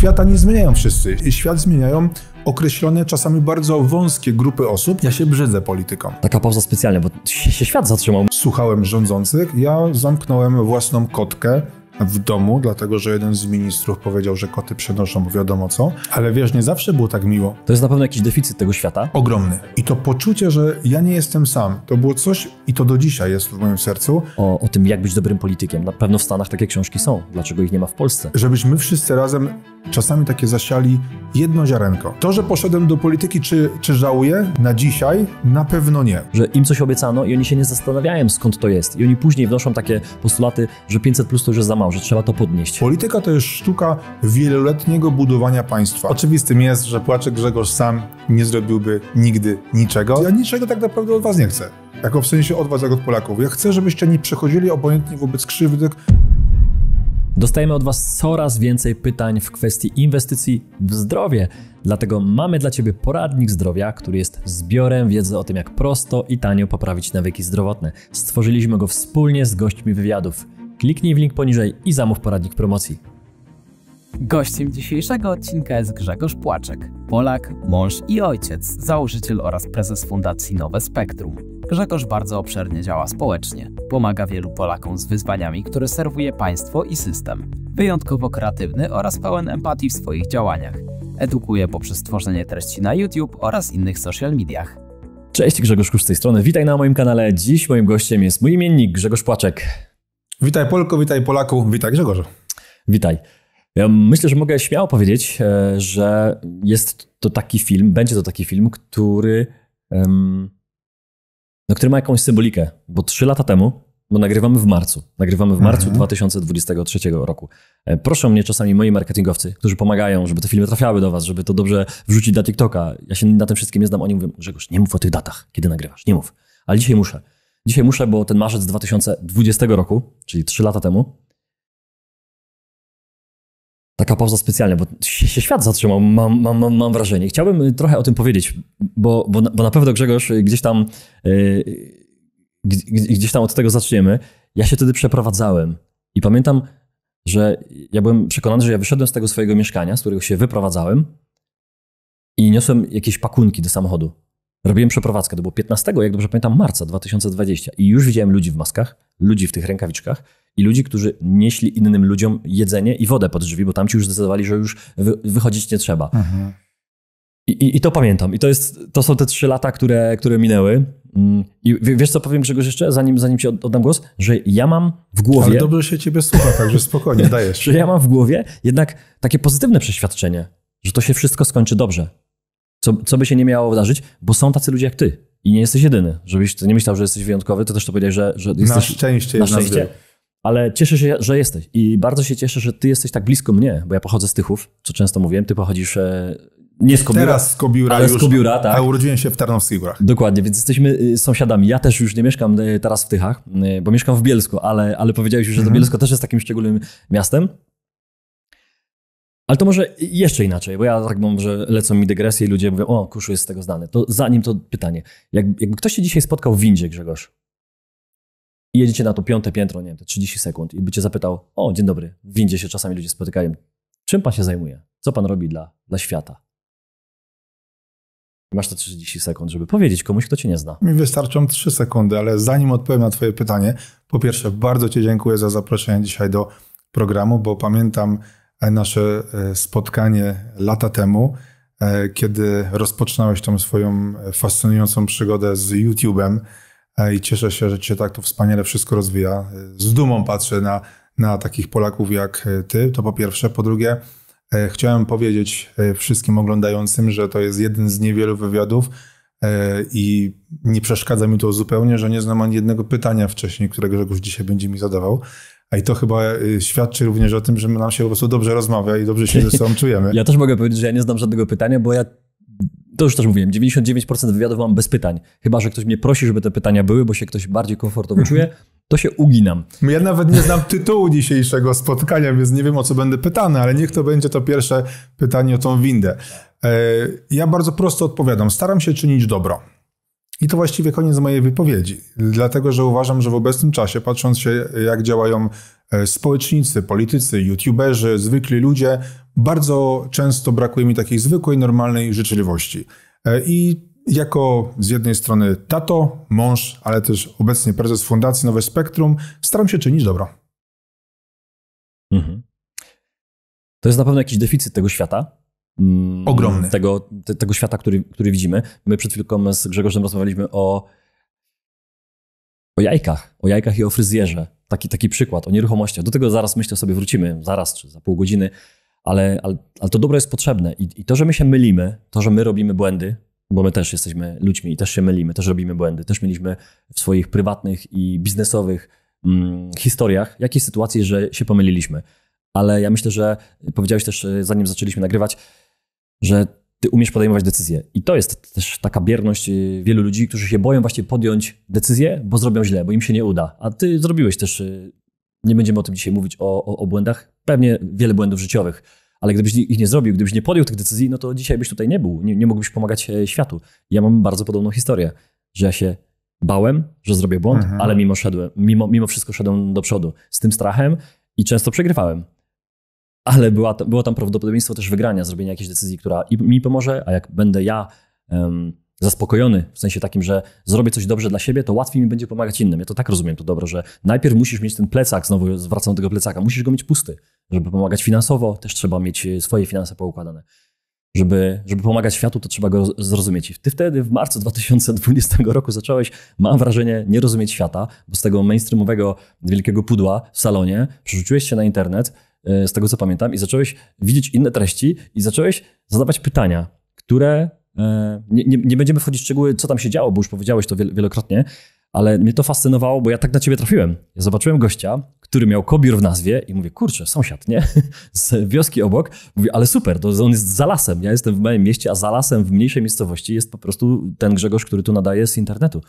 Świata nie zmieniają wszyscy. Świat zmieniają określone, czasami bardzo wąskie grupy osób. Ja się brzydzę polityką. Taka pauza specjalna, bo się świat zatrzymał. Słuchałem rządzących. Ja zamknąłem własną kotkę w domu, dlatego że jeden z ministrów powiedział, że koty przenoszą wiadomo co. Ale wiesz, nie zawsze było tak miło. To jest na pewno jakiś deficyt tego świata. Ogromny. I to poczucie, że ja nie jestem sam. To było coś, i to do dzisiaj jest w moim sercu. O tym, jak być dobrym politykiem. Na pewno w Stanach takie książki są. Dlaczego ich nie ma w Polsce? Żebyśmy wszyscy razem czasami takie zasiali jedno ziarenko. To, że poszedłem do polityki, czy żałuję? Na dzisiaj na pewno nie. Że im coś obiecano i oni się nie zastanawiają, skąd to jest. I oni później wnoszą takie postulaty, że 500+ to już jest za mało, że trzeba to podnieść. Polityka to jest sztuka wieloletniego budowania państwa. Oczywistym jest, że Płaczek Grzegorz sam nie zrobiłby nigdy niczego. Ja niczego tak naprawdę od was nie chcę. Jako w sensie od was, jak od Polaków. Ja chcę, żebyście nie przechodzili obojętnie wobec krzywdy. Dostajemy od was coraz więcej pytań w kwestii inwestycji w zdrowie. Dlatego mamy dla ciebie poradnik zdrowia, który jest zbiorem wiedzy o tym, jak prosto i tanio poprawić nawyki zdrowotne. Stworzyliśmy go wspólnie z gośćmi wywiadów. Kliknij w link poniżej i zamów poradnik promocji. Gościem dzisiejszego odcinka jest Grzegorz Płaczek, Polak, mąż i ojciec, założyciel oraz prezes Fundacji Nowe Spektrum. Grzegorz bardzo obszernie działa społecznie. Pomaga wielu Polakom z wyzwaniami, które serwuje państwo i system. Wyjątkowo kreatywny oraz pełen empatii w swoich działaniach. Edukuje poprzez tworzenie treści na YouTube oraz innych social mediach. Cześć, Grzegorz Kusz z tej strony. Witaj na moim kanale. Dziś moim gościem jest mój imiennik Grzegorz Płaczek. Witaj Polko, witaj Polaku, witaj Grzegorzu. Witaj. Ja myślę, że mogę śmiało powiedzieć, że jest to taki film, będzie to taki film, który ma jakąś symbolikę, bo 3 lata temu, bo nagrywamy w marcu 2023 roku. Proszą mnie czasami moi marketingowcy, którzy pomagają, żeby te filmy trafiały do was, żeby to dobrze wrzucić na TikToka. Ja się na tym wszystkim nie znam, oni mówią, Grzegorz, nie mów o tych datach, kiedy nagrywasz, nie mów. Ale dzisiaj muszę. Dzisiaj muszę, bo ten marzec 2020 roku, czyli 3 lata temu, taka pauza specjalna, bo się świat zatrzymał, mam wrażenie. Chciałbym trochę o tym powiedzieć, bo na pewno Grzegorz gdzieś tam od tego zaczniemy. Ja się wtedy przeprowadzałem i pamiętam, że ja byłem przekonany, że ja wyszedłem z tego swojego mieszkania, z którego się wyprowadzałem i niosłem jakieś pakunki do samochodu. Robiłem przeprowadzkę, to było 15, jak dobrze pamiętam, marca 2020 i już widziałem ludzi w maskach, ludzi w tych rękawiczkach i ludzi, którzy nieśli innym ludziom jedzenie i wodę pod drzwi, bo tamci już zdecydowali, że już wychodzić nie trzeba. Mhm. I to pamiętam. I to są te 3 lata, które minęły. I wiesz co powiem, Grzegorz, jeszcze, zanim ci oddam głos, że ja mam w głowie... Ale dobrze się ciebie słucha, także spokojnie, dajesz. Że ja mam w głowie jednak takie pozytywne przeświadczenie, że to się wszystko skończy dobrze. Co by się nie miało wydarzyć, bo są tacy ludzie jak ty. I nie jesteś jedyny. Żebyś ty nie myślał, że jesteś wyjątkowy, to też to powiedziałeś, że jesteś... Na szczęście. Ale cieszę się, że jesteś. I bardzo się cieszę, że ty jesteś tak blisko mnie, bo ja pochodzę z Tychów, co często mówiłem. Ty pochodzisz nie z Kobiura. Teraz z Kobiura ale już, z Kobiura, tak. A urodziłem się w Tarnowskich Górach. Dokładnie, więc jesteśmy sąsiadami. Ja też już nie mieszkam teraz w Tychach, bo mieszkam w Bielsku, ale powiedziałeś już, że to Bielsko też jest takim szczególnym miastem. Ale to może jeszcze inaczej, bo ja tak mam, że lecą mi dygresje i ludzie mówią, o, Kuszu jest z tego znany. To zanim to pytanie. Jakby ktoś się dzisiaj spotkał w windzie, Grzegorz, i jedziecie na to 5. piętro, nie wiem, te 30 sekund i by cię zapytał, o, dzień dobry, w windzie się czasami ludzie spotykają. Czym pan się zajmuje? Co pan robi dla świata? Masz te 30 sekund, żeby powiedzieć komuś, kto cię nie zna. Mi wystarczą 3 sekundy, ale zanim odpowiem na twoje pytanie, po pierwsze, bardzo ci dziękuję za zaproszenie dzisiaj do programu, bo pamiętam nasze spotkanie lata temu, kiedy rozpoczynałeś tą swoją fascynującą przygodę z YouTube'em i cieszę się, że cię tak to wspaniale wszystko rozwija. Z dumą patrzę na takich Polaków jak ty, to po pierwsze. Po drugie, chciałem powiedzieć wszystkim oglądającym, że to jest jeden z niewielu wywiadów i nie przeszkadza mi to zupełnie, że nie znam ani jednego pytania wcześniej, którego Grzegorz dzisiaj będzie mi zadawał. A i to chyba świadczy również o tym, że nam się po prostu dobrze rozmawia i dobrze się ze sobą czujemy. Ja też mogę powiedzieć, że ja nie znam żadnego pytania, bo ja, to już też mówiłem, 99% wywiadów mam bez pytań. Chyba że ktoś mnie prosi, żeby te pytania były, bo się ktoś bardziej komfortowo czuje, to się uginam. Ja nawet nie znam tytułu dzisiejszego spotkania, więc nie wiem, o co będę pytany, ale niech to będzie to pierwsze pytanie o tą windę. Ja bardzo prosto odpowiadam. Staram się czynić dobro. I to właściwie koniec mojej wypowiedzi, dlatego że uważam, że w obecnym czasie, patrząc się jak działają społecznicy, politycy, youtuberzy, zwykli ludzie, bardzo często brakuje mi takiej zwykłej, normalnej życzliwości. I jako z jednej strony tato, mąż, ale też obecnie prezes Fundacji Nowe Spektrum, staram się czynić dobro. To jest na pewno jakiś deficyt tego świata. Ogromny. Tego świata, który widzimy. My przed chwilką z Grzegorzem rozmawialiśmy o jajkach i o fryzjerze. Taki przykład, o nieruchomościach. Do tego zaraz, myślę, sobie wrócimy, zaraz czy za pół godziny, ale to dobro jest potrzebne. I to, że my się mylimy, to, że my robimy błędy, bo my też jesteśmy ludźmi i też się mylimy, też robimy błędy. Też mieliśmy w swoich prywatnych i biznesowych historiach jakieś sytuacje, że się pomyliliśmy. Ale ja myślę, że powiedziałeś też, zanim zaczęliśmy nagrywać, że ty umiesz podejmować decyzje. I to jest też taka bierność wielu ludzi, którzy się boją właśnie podjąć decyzję, bo zrobią źle, bo im się nie uda. A ty zrobiłeś też, nie będziemy o tym dzisiaj mówić, o błędach, pewnie wiele błędów życiowych, ale gdybyś ich nie zrobił, gdybyś nie podjął tych decyzji, no to dzisiaj byś tutaj nie był, nie mógłbyś pomagać światu. Ja mam bardzo podobną historię, że ja się bałem, że zrobię błąd, ale mimo wszystko szedłem do przodu z tym strachem i często przegrywałem. Ale było tam prawdopodobieństwo też wygrania, zrobienia jakiejś decyzji, która mi pomoże, a jak będę ja zaspokojony, w sensie takim, że zrobię coś dobrze dla siebie, to łatwiej mi będzie pomagać innym. Ja to tak rozumiem to dobro, że najpierw musisz mieć ten plecak, znowu zwracam do tego plecaka, musisz go mieć pusty. Żeby pomagać finansowo, też trzeba mieć swoje finanse poukładane. Żeby pomagać światu, to trzeba go zrozumieć. I ty wtedy w marcu 2020 roku zacząłeś, mam wrażenie, nie rozumieć świata, bo z tego mainstreamowego wielkiego pudła w salonie przerzuciłeś się na internet, z tego co pamiętam, i zacząłeś widzieć inne treści i zacząłeś zadawać pytania, które nie będziemy wchodzić w szczegóły, co tam się działo, bo już powiedziałeś to wielokrotnie, ale mnie to fascynowało, bo ja tak na ciebie trafiłem. Ja zobaczyłem gościa, który miał Kobir w nazwie i mówię, kurczę, sąsiad, nie? Z wioski obok. Mówię, ale super, to on jest za lasem. Ja jestem w małym mieście, a za lasem w mniejszej miejscowości jest po prostu ten Grzegorz, który tu nadaje z internetu.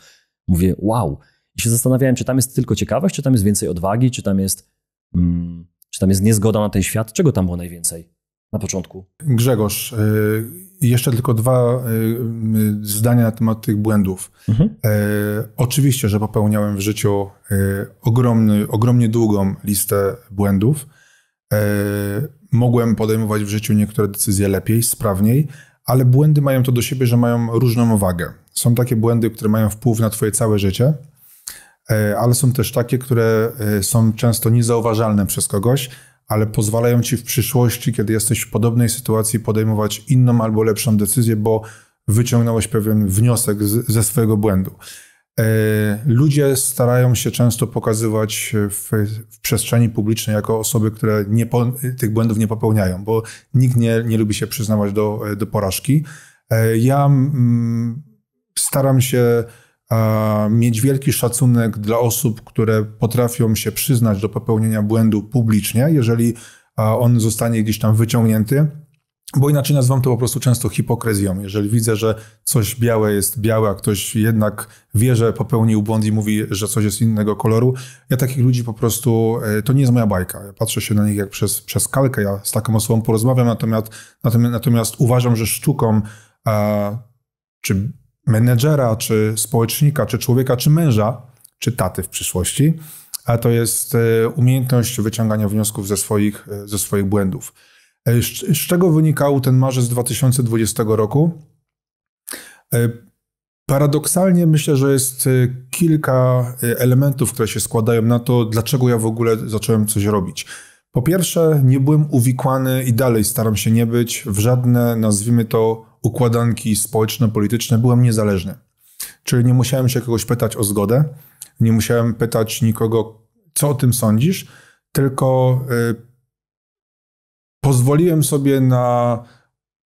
Mówię, wow. I się zastanawiałem, czy tam jest tylko ciekawość, czy tam jest więcej odwagi, czy tam jest niezgoda na ten świat. Czego tam było najwięcej na początku? Grzegorz, jeszcze tylko 2 zdania na temat tych błędów. Oczywiście, że popełniałem w życiu ogromnie długą listę błędów. Mogłem podejmować w życiu niektóre decyzje lepiej, sprawniej, ale błędy mają to do siebie, że mają różną wagę. Są takie błędy, które mają wpływ na twoje całe życie, ale są też takie, które są często niezauważalne przez kogoś, ale pozwalają ci w przyszłości, kiedy jesteś w podobnej sytuacji, podejmować inną albo lepszą decyzję, bo wyciągnąłeś pewien wniosek ze swojego błędu. Ludzie starają się często pokazywać w przestrzeni publicznej jako osoby, które tych błędów nie popełniają, bo nikt nie lubi się przyznawać do porażki. Ja staram się mieć wielki szacunek dla osób, które potrafią się przyznać do popełnienia błędu publicznie, jeżeli on zostanie gdzieś tam wyciągnięty, bo inaczej nazywam to po prostu często hipokryzją. Jeżeli widzę, że coś białe jest białe, a ktoś jednak wie, że popełnił błąd i mówi, że coś jest innego koloru, ja takich ludzi po prostu, to nie jest moja bajka. Ja patrzę się na nich jak przez kalkę, ja z taką osobą porozmawiam, natomiast uważam, że sztuką czy menedżera, czy społecznika, czy człowieka, czy męża, czy taty w przyszłości, a to jest umiejętność wyciągania wniosków ze swoich błędów. Z czego wynikał ten marzec 2020 roku? Paradoksalnie myślę, że jest kilka elementów, które się składają na to, dlaczego ja w ogóle zacząłem coś robić. Po pierwsze, nie byłem uwikłany i dalej staram się nie być w żadne, nazwijmy to, układanki społeczno-polityczne. Byłem niezależny. Czyli nie musiałem się kogoś pytać o zgodę, nie musiałem pytać nikogo, co o tym sądzisz, tylko pozwoliłem sobie na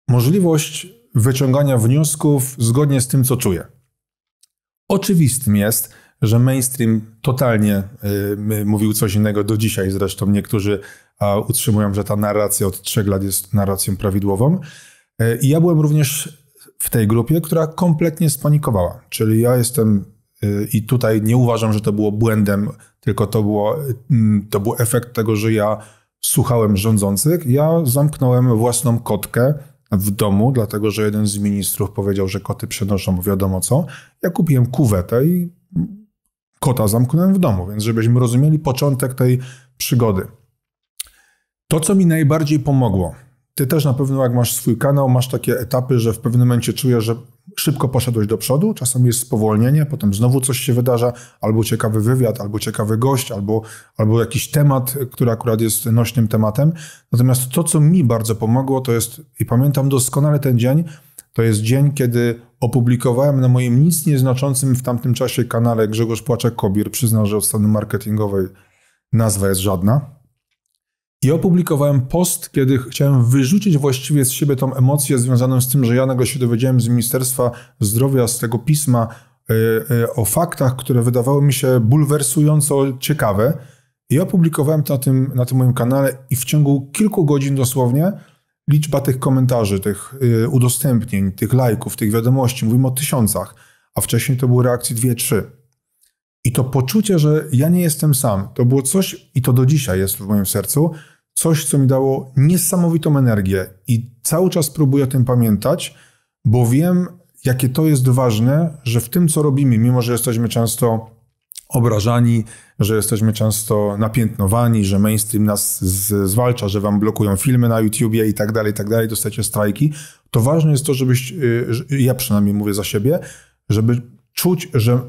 możliwość wyciągania wniosków zgodnie z tym, co czuję. Oczywistym jest, że mainstream totalnie mówił coś innego do dzisiaj. Zresztą niektórzy utrzymują, że ta narracja od 3 lat jest narracją prawidłową. I ja byłem również w tej grupie, która kompletnie spanikowała. Czyli ja jestem i tutaj nie uważam, że to było błędem, tylko to był efekt tego, że ja słuchałem rządzących. Ja zamknąłem własną kotkę w domu, dlatego że jeden z ministrów powiedział, że koty przenoszą wiadomo co. Ja kupiłem kuwetę i kota zamknąłem w domu, więc żebyśmy rozumieli początek tej przygody. To, co mi najbardziej pomogło, ty też na pewno jak masz swój kanał, masz takie etapy, że w pewnym momencie czujesz, że szybko poszedłeś do przodu, czasem jest spowolnienie, potem znowu coś się wydarza, albo ciekawy wywiad, albo ciekawy gość, albo jakiś temat, który akurat jest nośnym tematem. Natomiast to, co mi bardzo pomogło, to jest, i pamiętam doskonale ten dzień, to jest dzień, kiedy opublikowałem na moim nic nieznaczącym w tamtym czasie kanale Grzegorz Płaczek-Kobir, przyznam, że od strony marketingowej nazwa jest żadna. I opublikowałem post, kiedy chciałem wyrzucić właściwie z siebie tą emocję związaną z tym, że ja nagle się dowiedziałem z Ministerstwa Zdrowia, z tego pisma o faktach, które wydawały mi się bulwersująco ciekawe. I opublikowałem to na tym moim kanale i w ciągu kilku godzin dosłownie liczba tych komentarzy, tych udostępnień, tych lajków, tych wiadomości, mówimy o tysiącach, a wcześniej to były reakcje 2-3. I to poczucie, że ja nie jestem sam, to było coś, i to do dzisiaj jest w moim sercu, coś, co mi dało niesamowitą energię. I cały czas próbuję o tym pamiętać, bo wiem, jakie to jest ważne, że w tym, co robimy, mimo że jesteśmy często obrażani, że jesteśmy często napiętnowani, że mainstream nas zwalcza, że wam blokują filmy na YouTubie i tak dalej, dostajecie strajki, to ważne jest to, żebyś, ja przynajmniej mówię za siebie, żeby czuć, że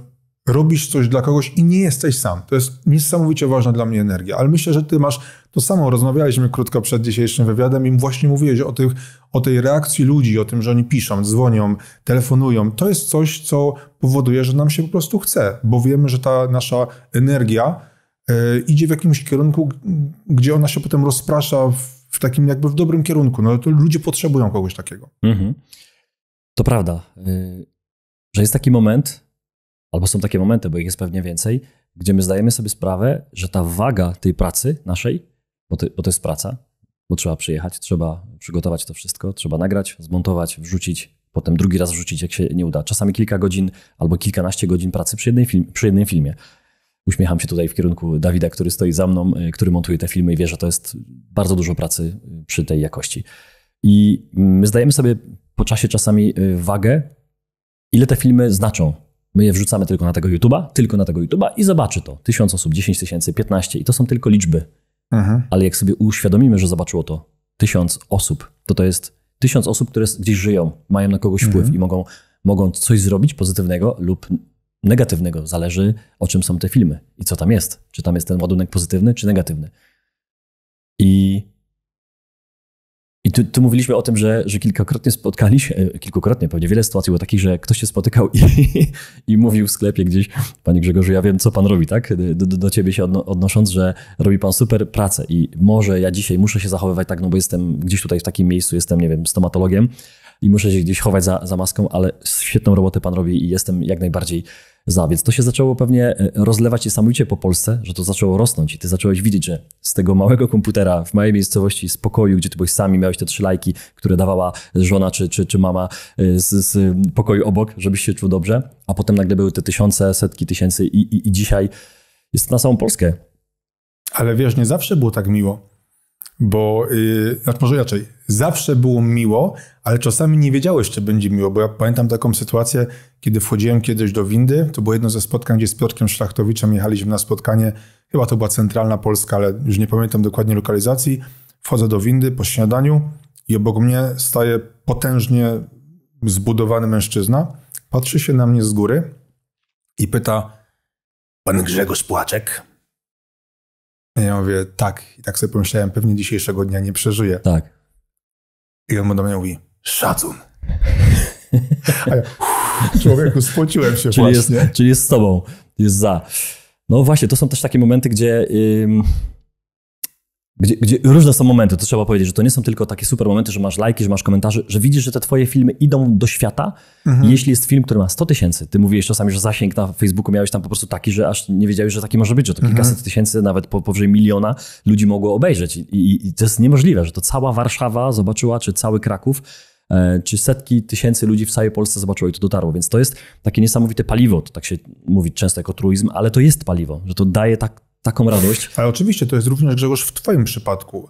robisz coś dla kogoś i nie jesteś sam. To jest niesamowicie ważna dla mnie energia. Ale myślę, że ty masz to samo. Rozmawialiśmy krótko przed dzisiejszym wywiadem i właśnie mówiłeś o tej reakcji ludzi, o tym, że oni piszą, dzwonią, telefonują. To jest coś, co powoduje, że nam się po prostu chce, bo wiemy, że ta nasza energia idzie w jakimś kierunku, gdzie ona się potem rozprasza w takim jakby w dobrym kierunku. No to ludzie potrzebują kogoś takiego. Mhm. To prawda, że jest taki moment, albo są takie momenty, bo ich jest pewnie więcej, gdzie my zdajemy sobie sprawę, że ta waga tej pracy naszej, bo to jest praca, bo trzeba przyjechać, trzeba przygotować to wszystko, trzeba nagrać, zmontować, wrzucić, potem drugi raz wrzucić, jak się nie uda. Czasami kilka godzin albo kilkanaście godzin pracy przy jednym filmie. Uśmiecham się tutaj w kierunku Dawida, który stoi za mną, który montuje te filmy i wie, że to jest bardzo dużo pracy przy tej jakości. I my zdajemy sobie po czasie czasami wagę, ile te filmy znaczą. My je wrzucamy tylko na tego YouTube'a i zobaczy to. 1000 osób, 10 000, 15 i to są tylko liczby. Mhm. Ale jak sobie uświadomimy, że zobaczyło to 1000 osób, to jest 1000 osób, które gdzieś żyją, mają na kogoś wpływ i mogą coś zrobić pozytywnego lub negatywnego. Zależy, o czym są te filmy i co tam jest. Czy tam jest ten ładunek pozytywny, czy negatywny. I tu mówiliśmy o tym, że kilkukrotnie, pewnie wiele sytuacji było takich, że ktoś się spotykał i mówił w sklepie gdzieś: panie Grzegorzu, ja wiem, co pan robi, tak? Do ciebie się odnosząc, że robi pan super pracę i może ja dzisiaj muszę się zachowywać tak, no bo jestem gdzieś tutaj w takim miejscu, jestem, nie wiem, stomatologiem i muszę się gdzieś chować za maską, ale świetną robotę pan robi i jestem jak najbardziej za. Więc to się zaczęło pewnie rozlewać niesamowicie po Polsce, że to zaczęło rosnąć i ty zacząłeś widzieć, że z tego małego komputera w małej miejscowości, z pokoju, gdzie ty byłeś sami, miałeś te 3 lajki, które dawała żona czy mama z pokoju obok, żebyś się czuł dobrze, a potem nagle były te tysiące, setki tysięcy i dzisiaj jest na całą Polskę. Ale wiesz, nie zawsze było tak miło. Bo, może inaczej, zawsze było miło, ale czasami nie wiedziałeś, czy będzie miło, bo ja pamiętam taką sytuację, kiedy wchodziłem kiedyś do windy, to było jedno ze spotkań, gdzie z Piotrkiem Szlachtowiczem jechaliśmy na spotkanie, chyba to była centralna Polska, ale już nie pamiętam dokładnie lokalizacji, wchodzę do windy po śniadaniu i obok mnie staje potężnie zbudowany mężczyzna, patrzy się na mnie z góry i pyta: pan Grzegorz Płaczek? Ja mówię: tak. I tak sobie pomyślałem, pewnie dzisiejszego dnia nie przeżyję. Tak. I on do mnie mówi: szacun. A ja, człowieku, spociłem się właśnie. Czyli jest z tobą, jest za. No właśnie, to są też takie momenty, gdzie różne są momenty, to trzeba powiedzieć, że to nie są tylko takie super momenty, że masz lajki, że masz komentarze, że widzisz, że te twoje filmy idą do świata. I jeśli jest film, który ma 100 000, ty mówiłeś czasami, że zasięg na Facebooku miałeś tam po prostu taki, że aż nie wiedziałeś, że taki może być, że to kilkaset tysięcy, nawet powyżej 1 000 000 ludzi mogło obejrzeć. I to jest niemożliwe, że to cała Warszawa zobaczyła, czy cały Kraków, czy setki tysięcy ludzi w całej Polsce zobaczyło i to dotarło. Więc to jest takie niesamowite paliwo, to tak się mówi często jako truizm, ale to jest paliwo, że to daje taką radość. Ale oczywiście to jest również, Grzegorz, w twoim przypadku.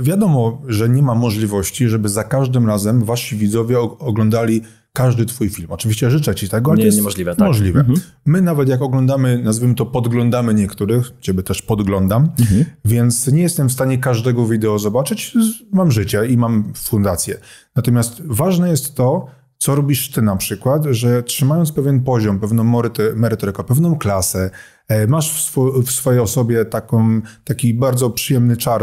Wiadomo, że nie ma możliwości, żeby za każdym razem wasi widzowie oglądali każdy twój film. Oczywiście życzę ci tego, ale to jest niemożliwe. Tak. Możliwe. My nawet jak oglądamy, nazwijmy to, podglądamy niektórych, ciebie też podglądam, więc nie jestem w stanie każdego wideo zobaczyć. Mam życie i mam fundację. Natomiast ważne jest to, co robisz ty na przykład, że trzymając pewien poziom, pewną merytorykę, pewną klasę, masz w swojej osobie taki bardzo przyjemny czar,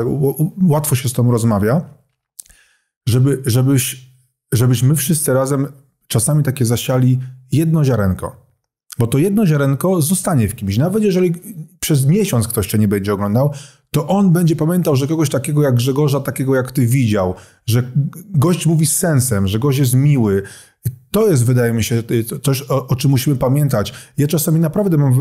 łatwo się z tobą rozmawia, żebyśmy wszyscy razem czasami takie zasiali jedno ziarenko. Bo to jedno ziarenko zostanie w kimś. Nawet jeżeli przez miesiąc ktoś cię nie będzie oglądał, to on będzie pamiętał, że kogoś takiego jak Grzegorza, takiego jak ty widział, że gość mówi z sensem, że gość jest miły. To jest, wydaje mi się, coś, o czym musimy pamiętać. Ja czasami naprawdę mam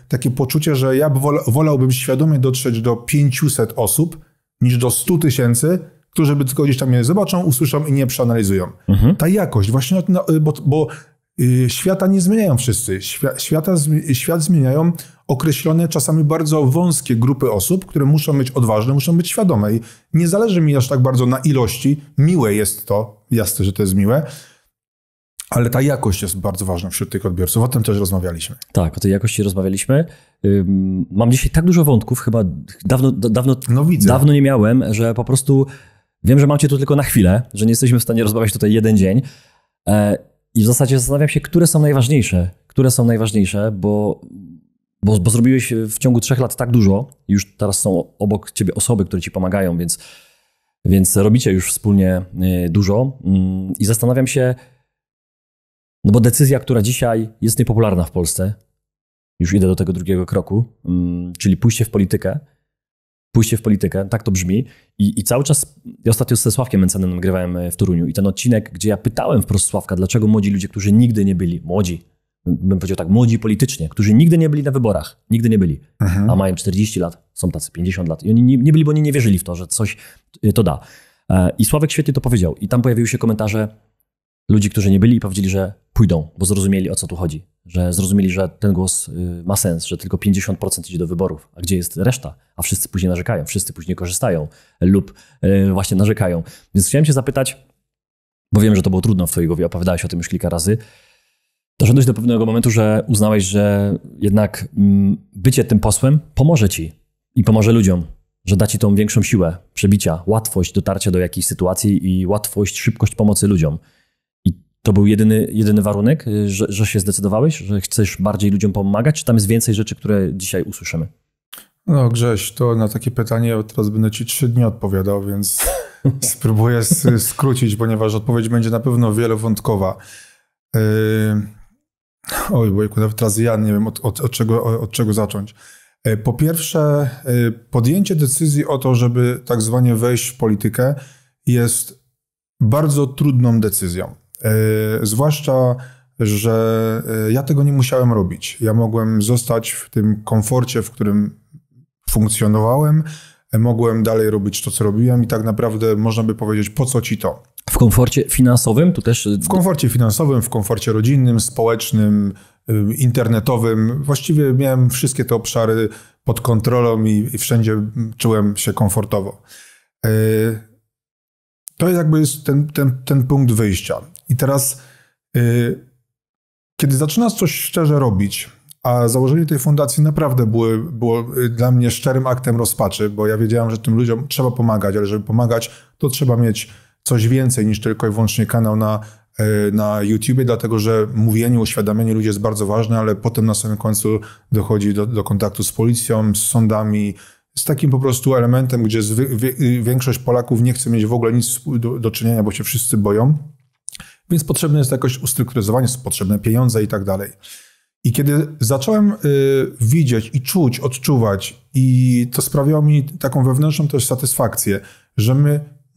takie poczucie, że ja wolałbym świadomie dotrzeć do 500 osób niż do 100 000, którzy by tylko gdzieś tam mnie zobaczą, usłyszą i nie przeanalizują. Ta jakość, właśnie, bo świata nie zmieniają wszyscy. Świat zmieniają określone, czasami bardzo wąskie grupy osób, które muszą być odważne, muszą być świadome. I nie zależy mi aż tak bardzo na ilości. Miłe jest to, jasne, że to jest miłe, ale ta jakość jest bardzo ważna wśród tych odbiorców. O tym też rozmawialiśmy. Tak, o tej jakości rozmawialiśmy. Mam dzisiaj tak dużo wątków, chyba dawno nie miałem, że po prostu wiem, że mam cię tu tylko na chwilę, że nie jesteśmy w stanie rozmawiać tutaj jeden dzień. I w zasadzie zastanawiam się, które są najważniejsze, bo zrobiłeś w ciągu 3 lat tak dużo. Już teraz są obok ciebie osoby, które ci pomagają, więc robicie już wspólnie dużo. I zastanawiam się, no bo decyzja, która dzisiaj jest niepopularna w Polsce, już idę do tego drugiego kroku, czyli pójście w politykę, tak to brzmi. I cały czas, ja ostatnio ze Sławkiem Mencenem nagrywałem w Toruniu i ten odcinek, gdzie ja pytałem wprost Sławka, dlaczego młodzi ludzie, którzy nigdy nie byli, bym powiedział tak, młodzi politycznie, którzy nigdy nie byli na wyborach, nigdy nie byli, a mają 40 lat, są tacy 50 lat i oni nie byli, bo oni nie wierzyli w to, że coś to da. I Sławek świetnie to powiedział i tam pojawiły się komentarze ludzi, którzy nie byli i powiedzieli, że pójdą, bo zrozumieli, o co tu chodzi. Że zrozumieli, że ten głos ma sens, że tylko 50% idzie do wyborów. A gdzie jest reszta? A wszyscy później narzekają, wszyscy później korzystają lub właśnie narzekają. Więc chciałem cię zapytać, bo wiem, że to było trudno w twojej głowie, opowiadałeś o tym już kilka razy. Doszedłeś do pewnego momentu, że uznałeś, że jednak bycie tym posłem pomoże ci i pomoże ludziom, że da ci tą większą siłę przebicia, łatwość dotarcia do jakiejś sytuacji i łatwość, szybkość pomocy ludziom. To był jedyny warunek, że się zdecydowałeś, że chcesz bardziej ludziom pomagać, czy tam jest więcej rzeczy, które dzisiaj usłyszymy? No Grześ, to na takie pytanie teraz będę ci 3 dni odpowiadał, więc spróbuję skrócić, ponieważ odpowiedź będzie na pewno wielowątkowa. Oj, bo nawet teraz ja nie wiem od czego zacząć. Po pierwsze, podjęcie decyzji o to, żeby tak zwanie wejść w politykę jest bardzo trudną decyzją. Zwłaszcza, że ja tego nie musiałem robić. Ja mogłem zostać w tym komforcie, w którym funkcjonowałem, mogłem dalej robić to, co robiłem i tak naprawdę można by powiedzieć, po co ci to? W komforcie finansowym? Tu też... W komforcie finansowym, w komforcie rodzinnym, społecznym, internetowym. Właściwie miałem wszystkie te obszary pod kontrolą i wszędzie czułem się komfortowo. To jakby jest ten punkt wyjścia. I teraz, kiedy zaczynasz coś szczerze robić, a założenie tej fundacji naprawdę było dla mnie szczerym aktem rozpaczy, bo ja wiedziałem, że tym ludziom trzeba pomagać, ale żeby pomagać, to trzeba mieć coś więcej niż tylko i wyłącznie kanał na YouTubie, dlatego że mówienie, uświadamianie ludzi jest bardzo ważne, ale potem na samym końcu dochodzi do kontaktu z policją, z sądami, z takim po prostu elementem, gdzie większość Polaków nie chce mieć w ogóle nic do czynienia, bo się wszyscy boją. Więc potrzebne jest jakoś ustrukturyzowanie, są potrzebne pieniądze i tak dalej. I kiedy zacząłem widzieć i czuć, odczuwać i to sprawiało mi taką wewnętrzną też satysfakcję, że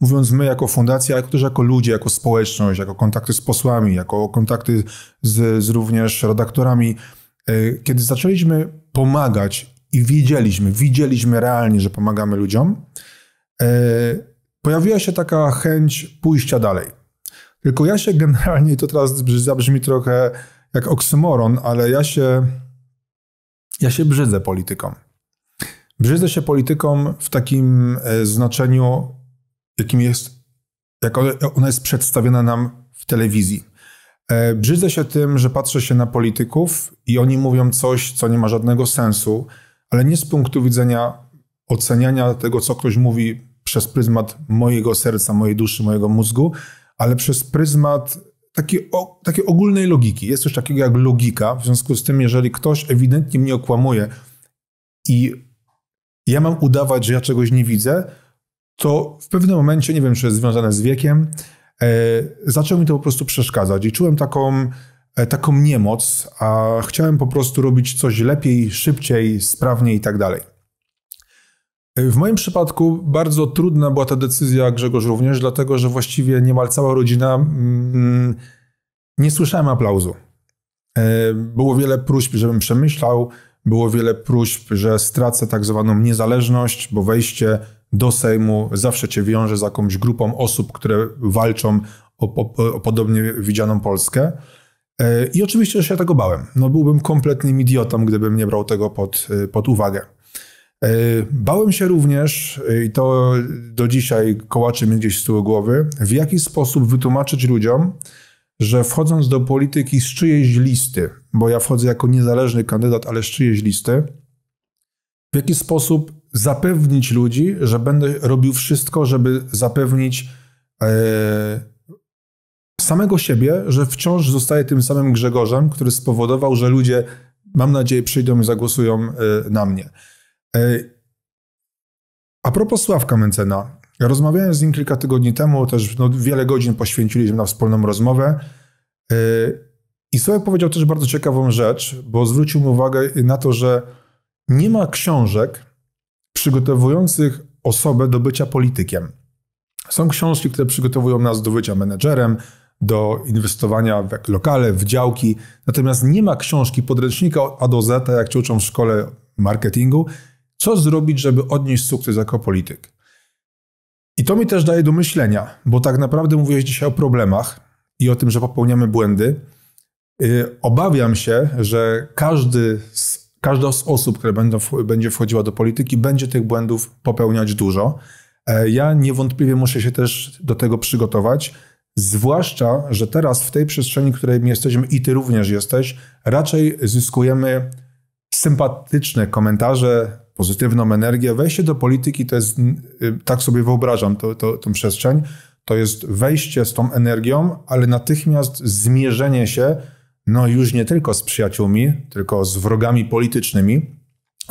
mówiąc my jako fundacja, ale też jako ludzie, jako społeczność, jako kontakty z posłami, jako kontakty z również redaktorami, kiedy zaczęliśmy pomagać i widzieliśmy realnie, że pomagamy ludziom, pojawiła się taka chęć pójścia dalej. Tylko ja się generalnie, to teraz zabrzmi trochę jak oksymoron, ale ja się brzydzę polityką. Brzydzę się polityką w takim znaczeniu, jakim jest, jak ona jest przedstawiona nam w telewizji. Brzydzę się tym, że patrzę się na polityków i oni mówią coś, co nie ma żadnego sensu, ale nie z punktu widzenia oceniania tego, co ktoś mówi przez pryzmat mojego serca, mojej duszy, mojego mózgu, ale przez pryzmat takiej ogólnej logiki. Jest coś takiego jak logika, w związku z tym, jeżeli ktoś ewidentnie mnie okłamuje i ja mam udawać, że ja czegoś nie widzę, to w pewnym momencie, nie wiem, czy jest związane z wiekiem, zaczął mi to po prostu przeszkadzać i czułem taką niemoc, a chciałem po prostu robić coś lepiej, szybciej, sprawniej i tak dalej. W moim przypadku bardzo trudna była ta decyzja, Grzegorz również, dlatego że właściwie niemal cała rodzina nie słyszałem aplauzu. Było wiele próśb, żebym przemyślał, było wiele próśb, że stracę tak zwaną niezależność, bo wejście do Sejmu zawsze cię wiąże z jakąś grupą osób, które walczą o podobnie widzianą Polskę. I oczywiście, że się tego bałem. No, byłbym kompletnym idiotą, gdybym nie brał tego pod uwagę. Bałem się również, i to do dzisiaj kołaczy mi gdzieś z tyłu głowy, w jaki sposób wytłumaczyć ludziom, że wchodząc do polityki z czyjejś listy, bo ja wchodzę jako niezależny kandydat, ale z czyjejś listy, w jaki sposób zapewnić ludzi, że będę robił wszystko, żeby zapewnić samego siebie, że wciąż zostaję tym samym Grzegorzem, który spowodował, że ludzie, mam nadzieję, przyjdą i zagłosują na mnie. A propos Sławka Mencena, ja rozmawiałem z nim kilka tygodni temu, też wiele godzin poświęciliśmy na wspólną rozmowę i Sławek powiedział też bardzo ciekawą rzecz, bo zwrócił mi uwagę na to, że nie ma książek przygotowujących osobę do bycia politykiem. Są książki, które przygotowują nas do bycia menedżerem, do inwestowania w lokale, w działki, natomiast nie ma książki, podręcznika od A do Z, jak cię uczą w szkole marketingu, co zrobić, żeby odnieść sukces jako polityk. I to mi też daje do myślenia, bo tak naprawdę mówiłeś dzisiaj o problemach i o tym, że popełniamy błędy. Obawiam się, że każda z osób, które będzie wchodziła do polityki, będzie tych błędów popełniać dużo. Ja niewątpliwie muszę się też do tego przygotować, zwłaszcza, że teraz w tej przestrzeni, w której my jesteśmy i ty również jesteś, raczej zyskujemy sympatyczne komentarze, pozytywną energię. Wejście do polityki to jest, tak sobie wyobrażam tą przestrzeń, to jest wejście z tą energią, ale natychmiast zmierzenie się, no już nie tylko z przyjaciółmi, tylko z wrogami politycznymi,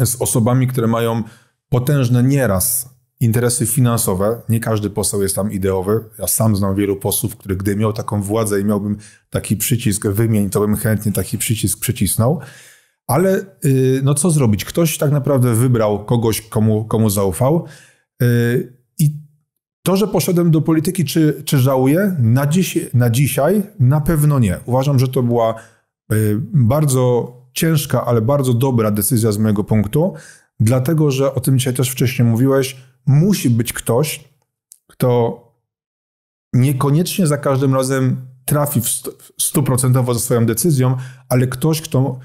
z osobami, które mają potężne nieraz interesy finansowe. Nie każdy poseł jest tam ideowy. Ja sam znam wielu posłów, których gdy miał taką władzę i miałbym taki przycisk wymień, to bym chętnie taki przycisk przycisnął. Ale no co zrobić? Ktoś tak naprawdę wybrał kogoś, komu zaufał. I to, że poszedłem do polityki, czy żałuję? Na dzisiaj na pewno nie. Uważam, że to była bardzo ciężka, ale bardzo dobra decyzja z mojego punktu, dlatego, że o tym dzisiaj też wcześniej mówiłeś, musi być ktoś, kto niekoniecznie za każdym razem trafi 100% ze swoją decyzją, ale ktoś, kto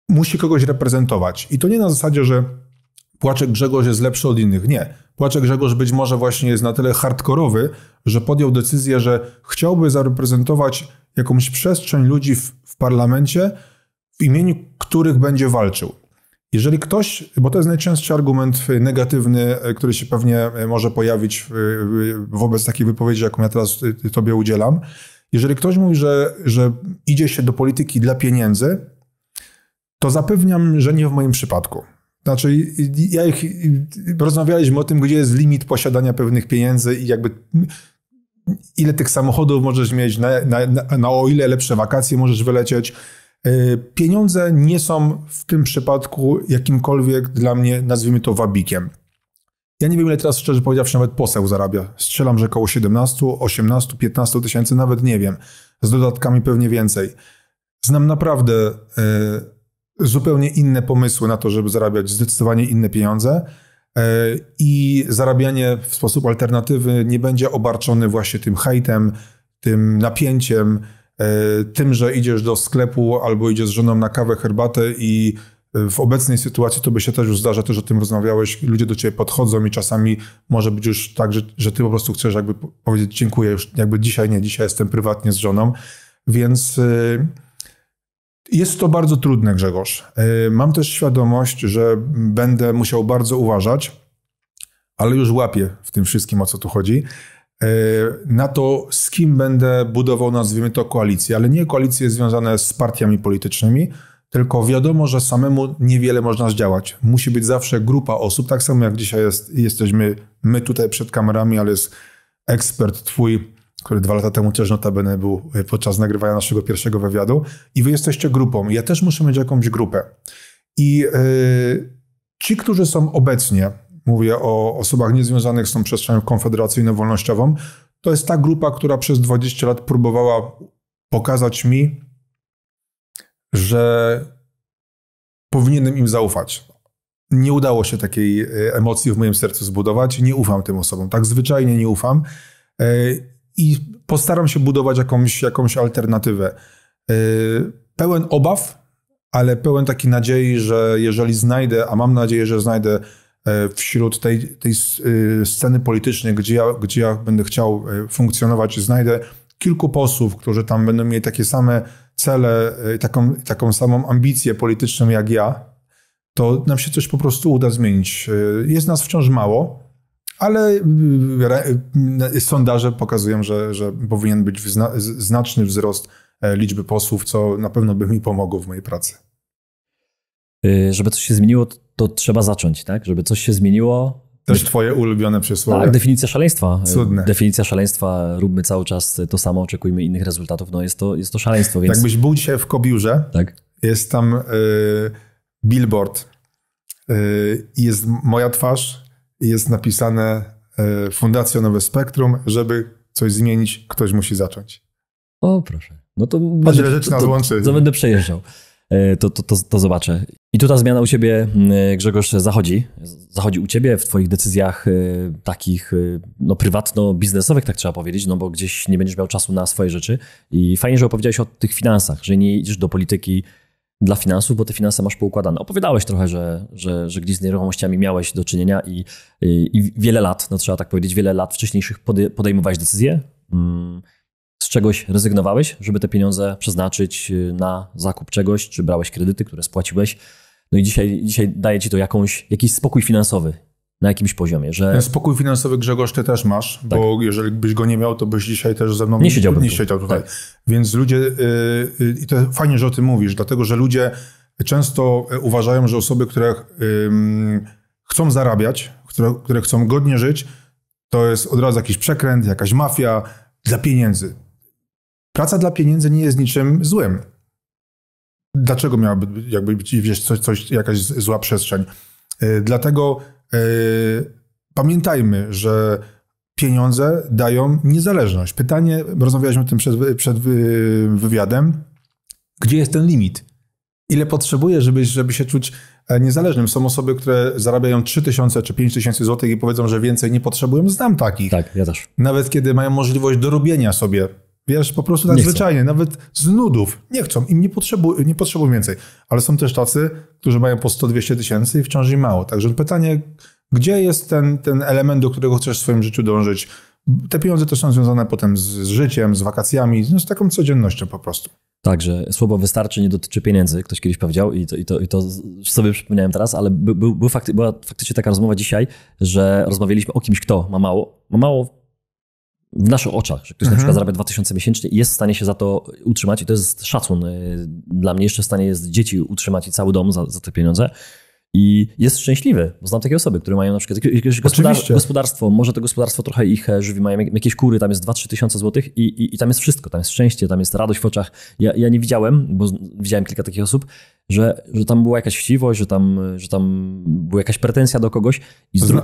musi kogoś reprezentować. I to nie na zasadzie, że Płaczek Grzegorz jest lepszy od innych. Nie. Płaczek Grzegorz być może właśnie jest na tyle hardkorowy, że podjął decyzję, że chciałby zareprezentować jakąś przestrzeń ludzi w parlamencie, w imieniu których będzie walczył. Jeżeli ktoś, bo to jest najczęstszy argument negatywny, który się pewnie może pojawić wobec takiej wypowiedzi, jaką ja teraz tobie udzielam. Jeżeli ktoś mówi, że idzie się do polityki dla pieniędzy, to zapewniam, że nie w moim przypadku. Znaczy, rozmawialiśmy o tym, gdzie jest limit posiadania pewnych pieniędzy i jakby ile tych samochodów możesz mieć, na o ile lepsze wakacje możesz wylecieć. Pieniądze nie są w tym przypadku jakimkolwiek dla mnie, nazwijmy to, wabikiem. Ja nie wiem, ile teraz, szczerze powiedziawszy, nawet poseł zarabia. Strzelam, że około 17, 18, 15 tysięcy, nawet nie wiem. Z dodatkami pewnie więcej. Znam naprawdę zupełnie inne pomysły na to, żeby zarabiać zdecydowanie inne pieniądze i zarabianie w sposób alternatywny nie będzie obarczony właśnie tym hejtem, tym napięciem, tym, że idziesz do sklepu albo idziesz z żoną na kawę, herbatę i w obecnej sytuacji to by się też już zdarza, też o tym rozmawiałeś, ludzie do ciebie podchodzą i czasami może być już tak, że ty po prostu chcesz jakby powiedzieć dziękuję, już jakby dzisiaj nie, dzisiaj jestem prywatnie z żoną. Więc jest to bardzo trudne, Grzegorz. Mam też świadomość, że będę musiał bardzo uważać, ale już łapię w tym wszystkim, o co tu chodzi, na to, z kim będę budował, nazwijmy to, koalicję, ale nie koalicje związane z partiami politycznymi, tylko wiadomo, że samemu niewiele można zdziałać. Musi być zawsze grupa osób, tak samo jak dzisiaj jesteśmy my tutaj przed kamerami, ale jest ekspert twój, który 2 lata temu też notabene był podczas nagrywania naszego pierwszego wywiadu i wy jesteście grupą. Ja też muszę mieć jakąś grupę. I ci, którzy są obecnie, mówię o osobach niezwiązanych z tą przestrzenią konfederacyjno-wolnościową, to jest ta grupa, która przez 20 lat próbowała pokazać mi, że powinienem im zaufać. Nie udało się takiej emocji w moim sercu zbudować. Nie ufam tym osobom. Tak zwyczajnie nie ufam. I postaram się budować jakąś alternatywę. Pełen obaw, ale pełen takiej nadziei, że jeżeli znajdę, a mam nadzieję, że znajdę wśród tej sceny politycznej, gdzie ja będę chciał funkcjonować, znajdę kilku posłów, którzy tam będą mieli takie same cele, taką samą ambicję polityczną jak ja, to nam się coś po prostu uda zmienić. Jest nas wciąż mało, ale sondaże pokazują, że powinien być znaczny wzrost liczby posłów, co na pewno by mi pomogło w mojej pracy. Żeby coś się zmieniło, to trzeba zacząć, tak? Żeby coś się zmieniło... Też twoje ulubione przysłowie. Tak, definicja szaleństwa. Cudne. Definicja szaleństwa, róbmy cały czas to samo, oczekujmy innych rezultatów. No jest to szaleństwo, więc... Jakbyś był dzisiaj w Kobiórze, tak? Jest tam billboard, jest moja twarz i jest napisane Fundacja Nowe Spektrum, żeby coś zmienić, ktoś musi zacząć. O, proszę. No to będę przejeżdżał. To zobaczę. I tu ta zmiana u ciebie, Grzegorz, zachodzi. Zachodzi u ciebie w twoich decyzjach takich prywatno-biznesowych, tak trzeba powiedzieć, no bo gdzieś nie będziesz miał czasu na swoje rzeczy. I fajnie, że opowiedziałeś o tych finansach, że nie idziesz do polityki dla finansów, bo te finanse masz poukładane. Opowiadałeś trochę, że gdzieś z nieruchomościami miałeś do czynienia i wiele lat, no trzeba tak powiedzieć, wiele lat wcześniejszych podejmowałeś decyzje. Z czegoś rezygnowałeś, żeby te pieniądze przeznaczyć na zakup czegoś, czy brałeś kredyty, które spłaciłeś. No i dzisiaj daje ci to jakiś spokój finansowy na jakimś poziomie. Że... Ten spokój finansowy, Grzegorz, ty też masz, tak. Bo jeżeli byś go nie miał, to byś dzisiaj też ze mną nie siedział tutaj. Tak. Więc ludzie, i to fajnie, że o tym mówisz, dlatego że ludzie często uważają, że osoby, które chcą zarabiać, które chcą godnie żyć, to jest od razu jakiś przekręt, jakaś mafia dla pieniędzy. Praca dla pieniędzy nie jest niczym złym. Dlaczego miałaby być jakaś zła przestrzeń? Dlatego pamiętajmy, że pieniądze dają niezależność. Pytanie, rozmawialiśmy o tym przed wywiadem, gdzie jest ten limit? Ile potrzebujesz, żeby się czuć niezależnym? Są osoby, które zarabiają 3000 czy 5000 zł i powiedzą, że więcej nie potrzebują. Znam takich. Tak, ja też. Nawet kiedy mają możliwość dorobienia sobie. Wiesz, po prostu tak zwyczajnie, nawet z nudów. Nie chcą, im nie potrzebują więcej. Ale są też tacy, którzy mają po 100-200 tysięcy i wciąż im mało. Także pytanie, gdzie jest ten element, do którego chcesz w swoim życiu dążyć? Te pieniądze też są związane potem z życiem, z wakacjami, z taką codziennością po prostu. Tak, że słowo wystarczy nie dotyczy pieniędzy, ktoś kiedyś powiedział i to sobie przypomniałem teraz, ale była faktycznie taka rozmowa dzisiaj, że rozmawialiśmy o kimś, kto ma mało w naszych oczach, że ktoś na przykład zarabia 2000 miesięcznie i jest w stanie się za to utrzymać i to jest szacun. Dla mnie jeszcze w stanie jest dzieci utrzymać i cały dom za te pieniądze. I jest szczęśliwy, bo znam takie osoby, które mają na przykład jakieś gospodarstwo, może to gospodarstwo trochę ich żywi, mają jakieś kury, tam jest 2-3 tysiące złotych i tam jest wszystko, tam jest szczęście, tam jest radość w oczach. Ja nie widziałem, bo widziałem kilka takich osób, że tam była jakaś chciwość, że tam była jakaś pretensja do kogoś.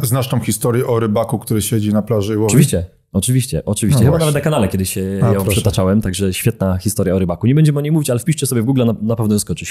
Znasz tą historię o rybaku, który siedzi na plaży i łowi? Oczywiście. No Chyba nawet na kanale kiedyś ją przytaczałem, także świetna historia o rybaku. Nie będziemy o niej mówić, ale wpiszcie sobie w Google, na pewno wyskoczy.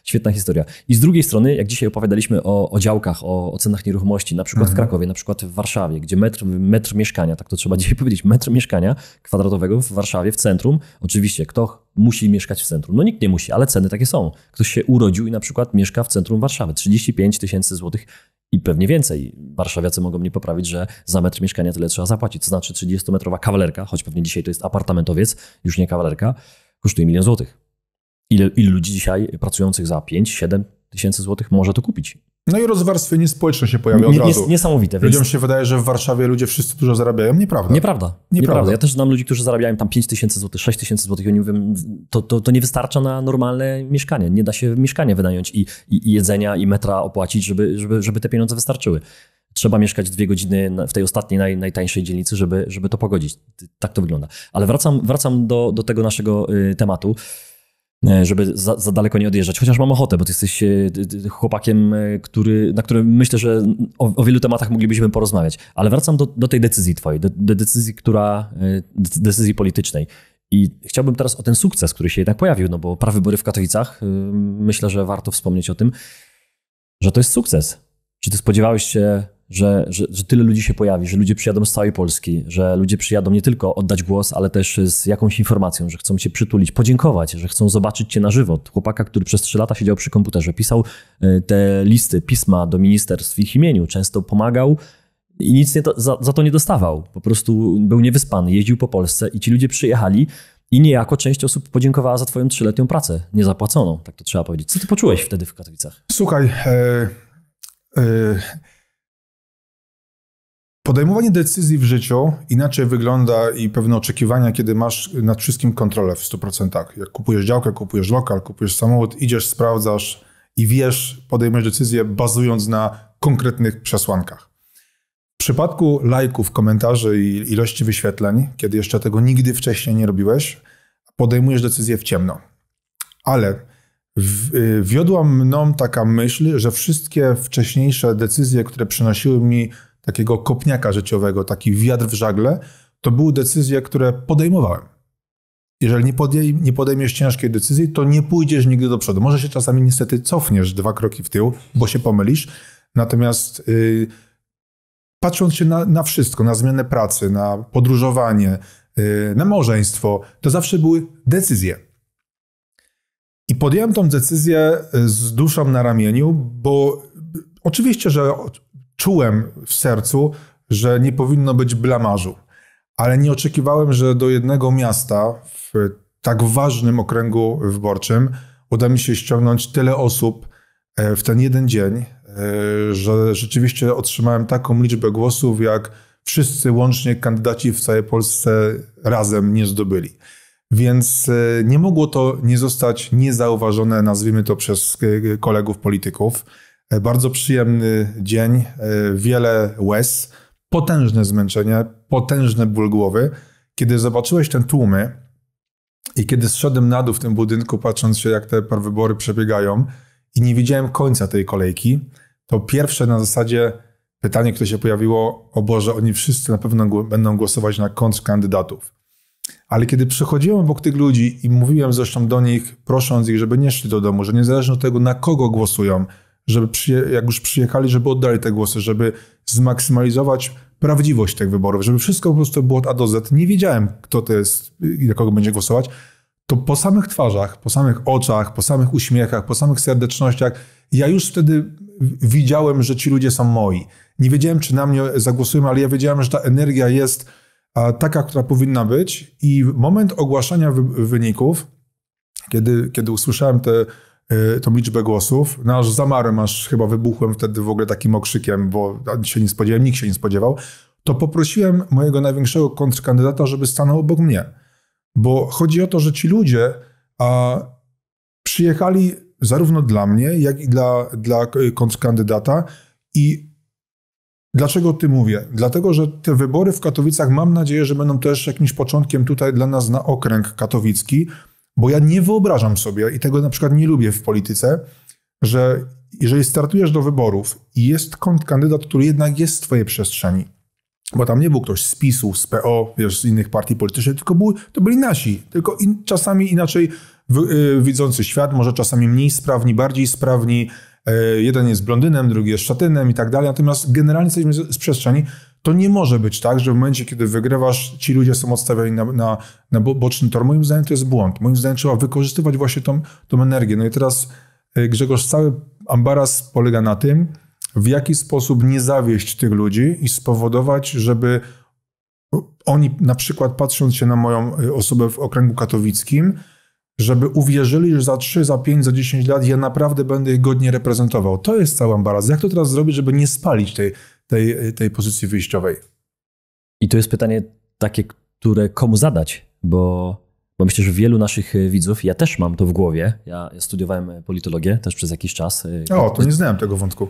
Świetna historia. I z drugiej strony, jak dzisiaj opowiadaliśmy o działkach, o cenach nieruchomości, na przykład w Krakowie, na przykład w Warszawie, gdzie metr mieszkania, tak to trzeba dzisiaj powiedzieć, metr mieszkania kwadratowego w Warszawie, w centrum. Oczywiście, kto musi mieszkać w centrum? No nikt nie musi, ale ceny takie są. Ktoś się urodził i na przykład mieszka w centrum Warszawy. 35 tysięcy złotych i pewnie więcej. Warszawiacy mogą mnie poprawić, że za metr mieszkania tyle trzeba zapłacić. To znaczy 30-metrowa kawalerka, choć pewnie dzisiaj to jest apartamentowiec, już nie kawalerka, kosztuje 1 000 000 złotych. Ile ludzi dzisiaj pracujących za 5-7 tysięcy złotych może to kupić? No i rozwarstwienie społeczne się pojawia od razu. Niesamowite. Ludziom się wydaje, że w Warszawie ludzie wszyscy dużo zarabiają. Nieprawda. Nieprawda. Ja też znam ludzi, którzy zarabiają tam 5 tysięcy złotych, 6 tysięcy złotych i oni mówią, to nie wystarcza na normalne mieszkanie. Nie da się mieszkanie wynająć i jedzenia, i metra opłacić, żeby te pieniądze wystarczyły. Trzeba mieszkać 2 godziny w tej ostatniej, najtańszej dzielnicy, żeby to pogodzić. Tak to wygląda. Ale wracam do tego naszego tematu, żeby za daleko nie odjeżdżać. Chociaż mam ochotę, bo ty jesteś chłopakiem, na którym myślę, że o wielu tematach moglibyśmy porozmawiać. Ale wracam do tej decyzji twojej, do decyzji, decyzji politycznej. I chciałbym teraz o ten sukces, który się jednak pojawił, no bo prawybory w Katowicach, myślę, że warto wspomnieć o tym, że to jest sukces. Czy ty spodziewałeś się, że tyle ludzi się pojawi, że ludzie przyjadą z całej Polski, że ludzie przyjadą nie tylko oddać głos, ale też z jakąś informacją, że chcą cię przytulić, podziękować, że chcą zobaczyć cię na żywo. Chłopaka, który przez 3 lata siedział przy komputerze, pisał te listy, pisma do ministerstw w ich imieniu, często pomagał i nic za to nie dostawał. Po prostu był niewyspany, jeździł po Polsce i ci ludzie przyjechali i niejako część osób podziękowała za twoją 3-letnią pracę, niezapłaconą, tak to trzeba powiedzieć. Co ty poczułeś wtedy w Katowicach? Słuchaj, podejmowanie decyzji w życiu inaczej wygląda i pewne oczekiwania, kiedy masz nad wszystkim kontrolę w 100%. Jak kupujesz działkę, kupujesz lokal, kupujesz samochód, idziesz, sprawdzasz i wiesz, podejmujesz decyzję bazując na konkretnych przesłankach. W przypadku lajków, komentarzy i ilości wyświetleń, kiedy jeszcze tego nigdy wcześniej nie robiłeś, podejmujesz decyzję w ciemno. Ale wiodła mną taka myśl, że wszystkie wcześniejsze decyzje, które przynosiły mi takiego kopniaka życiowego, taki wiatr w żagle, to były decyzje, które podejmowałem. Jeżeli nie podejmiesz ciężkiej decyzji, to nie pójdziesz nigdy do przodu. Może się czasami niestety cofniesz 2 kroki w tył, bo się pomylisz. Natomiast patrząc się na wszystko, na zmianę pracy, na podróżowanie, na małżeństwo, to zawsze były decyzje. I podjąłem tą decyzję z duszą na ramieniu, bo oczywiście, że czułem w sercu, że nie powinno być blamażu, ale nie oczekiwałem, że do jednego miasta w tak ważnym okręgu wyborczym uda mi się ściągnąć tyle osób w ten jeden dzień, że rzeczywiście otrzymałem taką liczbę głosów, jak wszyscy łącznie kandydaci w całej Polsce razem nie zdobyli. Więc nie mogło to nie zostać niezauważone, nazwijmy to, przez kolegów polityków. Bardzo przyjemny dzień, wiele łez, potężne zmęczenie, potężny ból głowy. Kiedy zobaczyłeś ten tłumy i kiedy zszedłem na dół w tym budynku, patrząc się, jak te wybory przebiegają i nie widziałem końca tej kolejki, to pierwsze na zasadzie pytanie, które się pojawiło: o Boże, oni wszyscy na pewno będą głosować na kontrkandydatów. Ale kiedy przychodziłem obok tych ludzi i mówiłem zresztą do nich, prosząc ich, żeby nie szli do domu, że niezależnie od tego, na kogo głosują, żeby jak już przyjechali, żeby oddali te głosy, żeby zmaksymalizować prawdziwość tych wyborów, żeby wszystko po prostu było od A do Z. Nie wiedziałem, kto to jest i na kogo będzie głosować. To po samych twarzach, po samych oczach, po samych uśmiechach, po samych serdecznościach, ja już wtedy widziałem, że ci ludzie są moi. Nie wiedziałem, czy na mnie zagłosują, ale ja wiedziałem, że ta energia jest taka, która powinna być. I moment ogłaszania wyników, kiedy usłyszałem tą liczbę głosów, no aż zamarłem, aż chyba wybuchłem wtedy w ogóle takim okrzykiem, bo się nie spodziewałem, nikt się nie spodziewał, to poprosiłem mojego największego kontrkandydata, żeby stanął obok mnie. Bo chodzi o to, że ci ludzie przyjechali zarówno dla mnie, jak i dla kontrkandydata. I dlaczego o tym mówię? Dlatego, że te wybory w Katowicach, mam nadzieję, że będą też jakimś początkiem tutaj dla nas na okręg katowicki, bo ja nie wyobrażam sobie, i tego na przykład nie lubię w polityce, że jeżeli startujesz do wyborów i jest kontrkandydat, który jednak jest w twojej przestrzeni, bo tam nie był ktoś z PiS-u, z PO, wiesz, z innych partii politycznych, tylko to byli nasi, tylko czasami inaczej widzący świat, może czasami mniej sprawni, bardziej sprawni. Jeden jest blondynem, drugi jest szatynem i tak dalej, natomiast generalnie jesteśmy z przestrzeni. To nie może być tak, że w momencie, kiedy wygrywasz, ci ludzie są odstawieni na boczny tor. Moim zdaniem to jest błąd. Moim zdaniem trzeba wykorzystywać właśnie tą energię. No i teraz, Grzegorz, cały ambaras polega na tym, w jaki sposób nie zawieść tych ludzi i spowodować, żeby oni, na przykład patrząc się na moją osobę w okręgu katowickim, żeby uwierzyli, że za 3, za 5, za 10 lat ja naprawdę będę ich godnie reprezentował. To jest cała ambaraz. Jak to teraz zrobić, żeby nie spalić tej pozycji wyjściowej? I to jest pytanie takie, które komu zadać, bo myślę, że wielu naszych widzów, ja też mam to w głowie, ja studiowałem politologię też przez jakiś czas. To nie znałem tego wątku.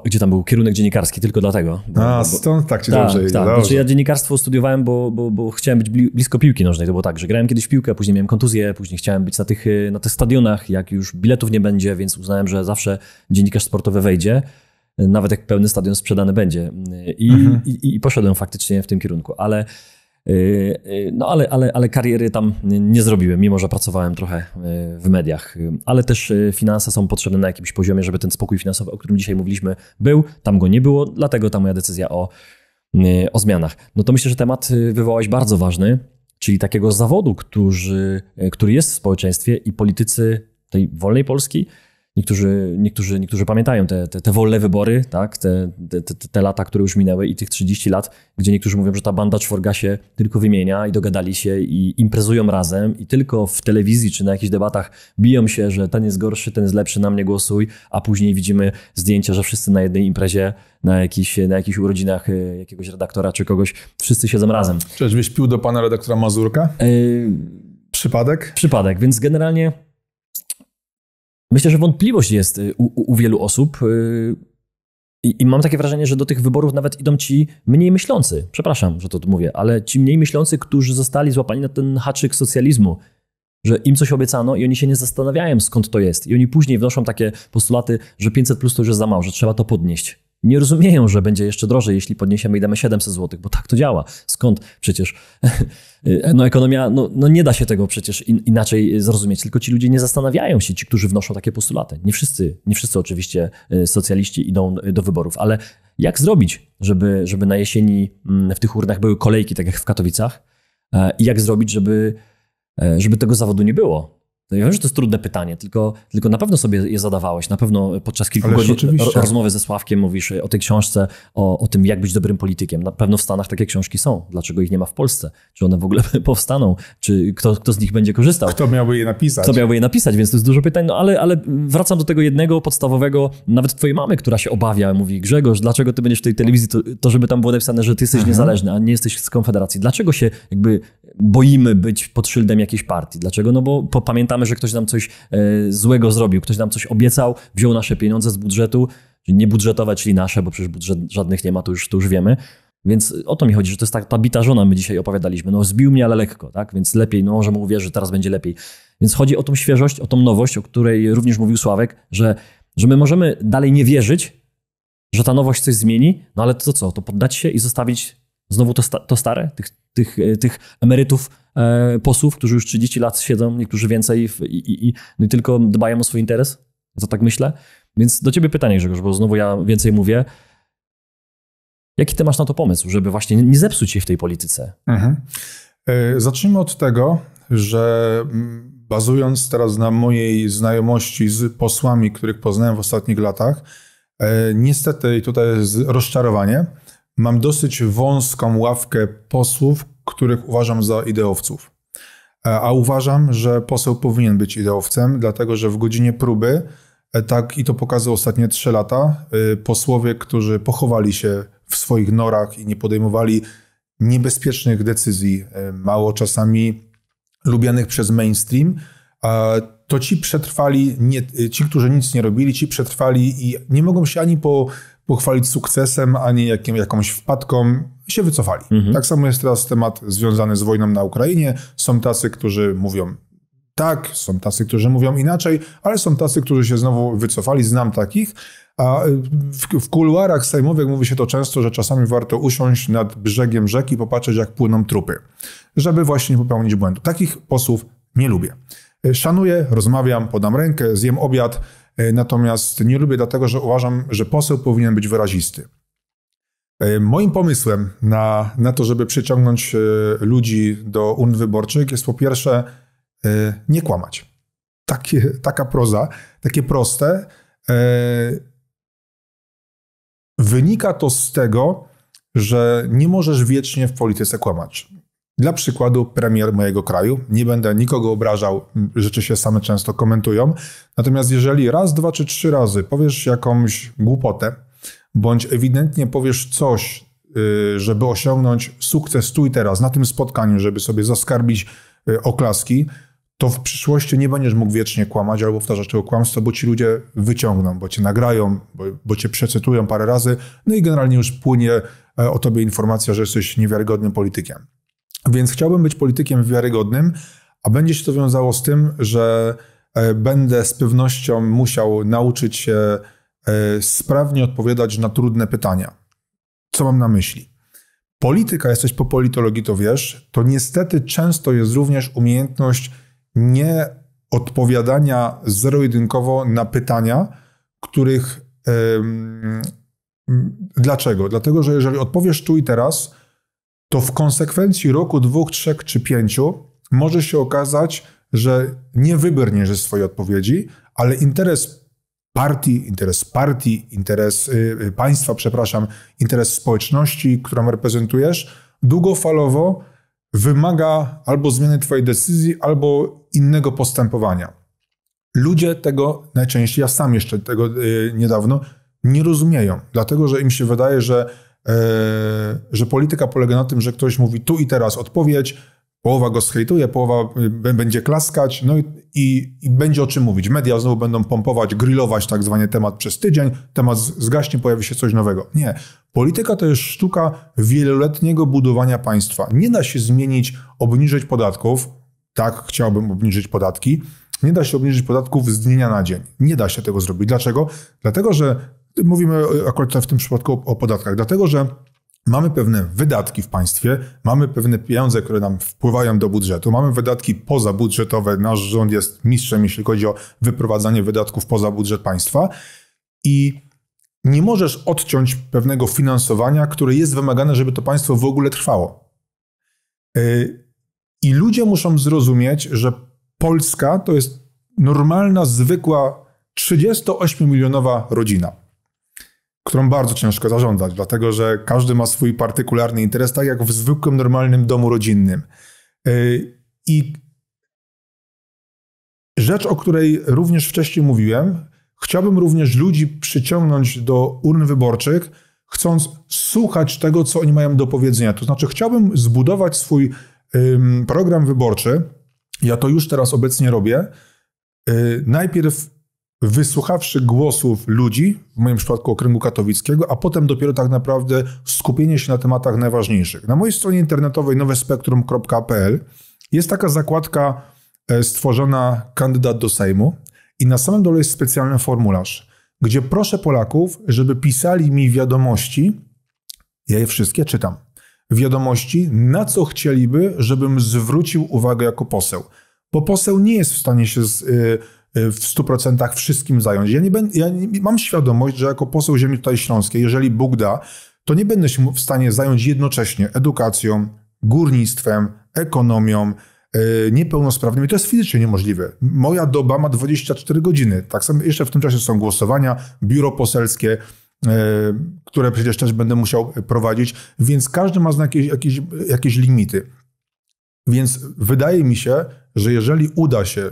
Gdzie tam był kierunek dziennikarski, tylko dlatego. Stąd tak ci dobrze idzie. Tak. Znaczy ja dziennikarstwo studiowałem, bo chciałem być blisko piłki nożnej. To było tak, że grałem kiedyś w piłkę, później miałem kontuzję, później chciałem być na tych stadionach, jak już biletów nie będzie, więc uznałem, że zawsze dziennikarz sportowy wejdzie, nawet jak pełny stadion sprzedany będzie. I poszedłem faktycznie w tym kierunku, ale kariery tam nie zrobiłem, mimo że pracowałem trochę w mediach. Ale też finanse są potrzebne na jakimś poziomie, żeby ten spokój finansowy, o którym dzisiaj mówiliśmy, był. Tam go nie było, dlatego ta moja decyzja o zmianach. No to myślę, że temat wywołałeś bardzo ważny, czyli takiego zawodu, który jest w społeczeństwie i politycy tej wolnej Polski. Niektórzy pamiętają te wolne wybory, tak? Te lata, które już minęły i tych 30 lat, gdzie niektórzy mówią, że ta banda czworga się tylko wymienia i dogadali się i imprezują razem i tylko w telewizji czy na jakichś debatach biją się, że ten jest gorszy, ten jest lepszy, na mnie głosuj, a później widzimy zdjęcia, że wszyscy na jednej imprezie, na jakichś urodzinach jakiegoś redaktora czy kogoś, wszyscy siedzą razem. Czyżbyś pił do pana redaktora Mazurka? Przypadek? Przypadek, więc generalnie myślę, że wątpliwość jest u wielu osób i mam takie wrażenie, że do tych wyborów nawet idą ci mniej myślący. Przepraszam, że to tu mówię, ale ci mniej myślący, którzy zostali złapani na ten haczyk socjalizmu, że im coś obiecano i oni się nie zastanawiają, skąd to jest. I oni później wnoszą takie postulaty, że 500 plus to już jest za mało, że trzeba to podnieść. Nie rozumieją, że będzie jeszcze drożej, jeśli podniesiemy i damy 700 zł, bo tak to działa. Skąd przecież? Ekonomia, nie da się tego przecież inaczej zrozumieć, tylko ci ludzie nie zastanawiają się, ci, którzy wnoszą takie postulaty. Nie wszyscy oczywiście socjaliści idą do wyborów, ale jak zrobić, żeby na jesieni w tych urnach były kolejki, tak jak w Katowicach, i jak zrobić, żeby tego zawodu nie było? Ja wiem, że to jest trudne pytanie, tylko na pewno sobie je zadawałeś. Na pewno podczas kilku godzin rozmowy ze Sławkiem mówisz o tej książce, o tym, jak być dobrym politykiem. Na pewno w Stanach takie książki są. Dlaczego ich nie ma w Polsce? Czy one w ogóle powstaną? Czy kto z nich będzie korzystał? Kto miałby je napisać? Więc to jest dużo pytań. Ale wracam do tego jednego podstawowego, nawet twojej mamy, która się obawia, mówi: Grzegorz, dlaczego ty będziesz w tej telewizji? To żeby tam było napisane, że ty jesteś niezależny, a nie jesteś z Konfederacji. Dlaczego się boimy być pod szyldem jakiejś partii? Dlaczego? No bo pamiętamy, że ktoś nam coś złego zrobił, ktoś nam coś obiecał, wziął nasze pieniądze z budżetu, czyli nie budżetowe, czyli nasze, bo przecież budżet żadnych nie ma, to już wiemy. Więc o to mi chodzi, że to jest ta bita żona, my dzisiaj opowiadaliśmy. Zbił mnie, ale lekko, tak? Więc lepiej, może mu uwierzy, że teraz będzie lepiej. Więc chodzi o tą świeżość, o tą nowość, o której również mówił Sławek, że my możemy dalej nie wierzyć, że ta nowość coś zmieni, no ale to co? To poddać się i zostawić znowu to stare, tych emerytów, posłów, którzy już 30 lat siedzą, niektórzy więcej i tylko dbają o swój interes. Ja to tak myślę. Więc do ciebie pytanie, Grzegorz, bo znowu ja więcej mówię. Jaki ty masz na to pomysł, żeby właśnie nie zepsuć się w tej polityce? Zacznijmy od tego, że bazując teraz na mojej znajomości z posłami, których poznałem w ostatnich latach, niestety, i tutaj jest rozczarowanie, mam dosyć wąską ławkę posłów, których uważam za ideowców. A uważam, że poseł powinien być ideowcem, dlatego że w godzinie próby, tak i to pokazały ostatnie 3 lata, posłowie, którzy pochowali się w swoich norach i nie podejmowali niebezpiecznych decyzji, mało czasami lubianych przez mainstream, to ci przetrwali, ci, którzy nic nie robili, ci przetrwali i nie mogą się ani pochwalić sukcesem, ani jakąś wpadką, się wycofali. Tak samo jest teraz temat związany z wojną na Ukrainie. Są tacy, którzy mówią tak, są tacy, którzy mówią inaczej, ale są tacy, którzy się znowu wycofali. Znam takich. A w kuluarach sejmowych mówi się to często, że czasami warto usiąść nad brzegiem rzeki i popatrzeć, jak płyną trupy, żeby właśnie nie popełnić błędu. Takich posłów nie lubię. Szanuję, rozmawiam, podam rękę, zjem obiad, natomiast nie lubię dlatego, że uważam, że poseł powinien być wyrazisty. Moim pomysłem na to, żeby przyciągnąć ludzi do urn wyborczych jest po pierwsze nie kłamać. Taka proza, takie proste. Wynika to z tego, że nie możesz wiecznie w polityce kłamać. Dla przykładu premier mojego kraju, nie będę nikogo obrażał, rzeczy się same często komentują, natomiast jeżeli raz, dwa czy trzy razy powiesz jakąś głupotę, bądź ewidentnie powiesz coś, żeby osiągnąć sukces tu i teraz, na tym spotkaniu, żeby sobie zaskarbić oklaski, to w przyszłości nie będziesz mógł wiecznie kłamać albo powtarzać tego kłamstwa, bo ci ludzie wyciągną, bo cię nagrają, bo cię przecytują parę razy, no i generalnie już płynie o tobie informacja, że jesteś niewiarygodnym politykiem. Więc chciałbym być politykiem wiarygodnym, a będzie się to wiązało z tym, że będę z pewnością musiał nauczyć się sprawnie odpowiadać na trudne pytania. Co mam na myśli? Polityka, jesteś po politologii, to wiesz, to niestety często jest również umiejętność nie odpowiadania zero-jedynkowo na pytania, których... Dlaczego? Dlatego, że jeżeli odpowiesz tu i teraz, to w konsekwencji roku, 2, 3 czy 5 może się okazać, że nie wybrniesz ze swojej odpowiedzi, ale interes państwa, interes społeczności, którą reprezentujesz, długofalowo wymaga albo zmiany twojej decyzji, albo innego postępowania. Ludzie tego najczęściej, ja sam jeszcze tego niedawno, nie rozumieją, dlatego że im się wydaje, że polityka polega na tym, że ktoś mówi tu i teraz odpowiedź, połowa go zhejtuje, połowa będzie klaskać, no i będzie o czym mówić. Media znowu będą pompować, grillować tak zwany temat przez tydzień, temat zgaśnie, pojawi się coś nowego. Nie. Polityka to jest sztuka wieloletniego budowania państwa. Nie da się zmienić, obniżyć podatków. Tak, chciałbym obniżyć podatki. Nie da się obniżyć podatków z dnia na dzień. Nie da się tego zrobić. Dlaczego? Dlatego, że mówimy akurat w tym przypadku o podatkach. Dlatego, że mamy pewne wydatki w państwie, mamy pewne pieniądze, które nam wpływają do budżetu, mamy wydatki pozabudżetowe. Nasz rząd jest mistrzem, jeśli chodzi o wyprowadzanie wydatków poza budżet państwa i nie możesz odciąć pewnego finansowania, które jest wymagane, żeby to państwo w ogóle trwało. I ludzie muszą zrozumieć, że Polska to jest normalna, zwykła 38-milionowa rodzina, którą bardzo ciężko zarządzać, dlatego że każdy ma swój partykularny interes, tak jak w zwykłym, normalnym domu rodzinnym. I rzecz, o której również wcześniej mówiłem, chciałbym również ludzi przyciągnąć do urn wyborczych, chcąc słuchać tego, co oni mają do powiedzenia. To znaczy chciałbym zbudować swój program wyborczy, ja to już teraz obecnie robię, najpierw wysłuchawszy głosów ludzi, w moim przypadku okręgu katowickiego, a potem dopiero tak naprawdę skupienie się na tematach najważniejszych. Na mojej stronie internetowej nowespektrum.pl jest taka zakładka stworzona kandydat do Sejmu i na samym dole jest specjalny formularz, gdzie proszę Polaków, żeby pisali mi wiadomości, ja je wszystkie czytam, wiadomości, na co chcieliby, żebym zwrócił uwagę jako poseł. Bo poseł nie jest w stanie się w 100% wszystkim zająć. Ja mam świadomość, że jako poseł ziemi tutaj śląskiej, jeżeli Bóg da, to nie będę się w stanie zająć jednocześnie edukacją, górnictwem, ekonomią, niepełnosprawnymi. To jest fizycznie niemożliwe. Moja doba ma 24 godziny. Tak samo jeszcze w tym czasie są głosowania, biuro poselskie, które przecież też będę musiał prowadzić, więc każdy ma jakieś limity. Więc wydaje mi się, że jeżeli uda się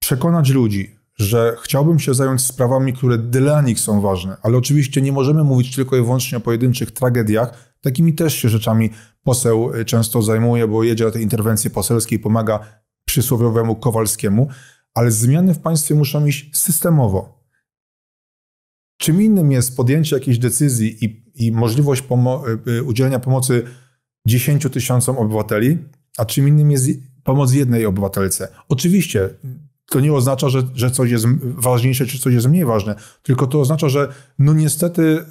przekonać ludzi, że chciałbym się zająć sprawami, które dla nich są ważne, ale oczywiście nie możemy mówić tylko i wyłącznie o pojedynczych tragediach. Takimi też się rzeczami poseł często zajmuje, bo jedzie na tej interwencji poselskiej, pomaga przysłowiowemu Kowalskiemu, ale zmiany w państwie muszą iść systemowo. Czym innym jest podjęcie jakiejś decyzji i możliwość udzielenia pomocy 10 000 obywateli, a czym innym jest pomoc jednej obywatelce. Oczywiście to nie oznacza, że coś jest ważniejsze, czy coś jest mniej ważne, tylko to oznacza, że no niestety,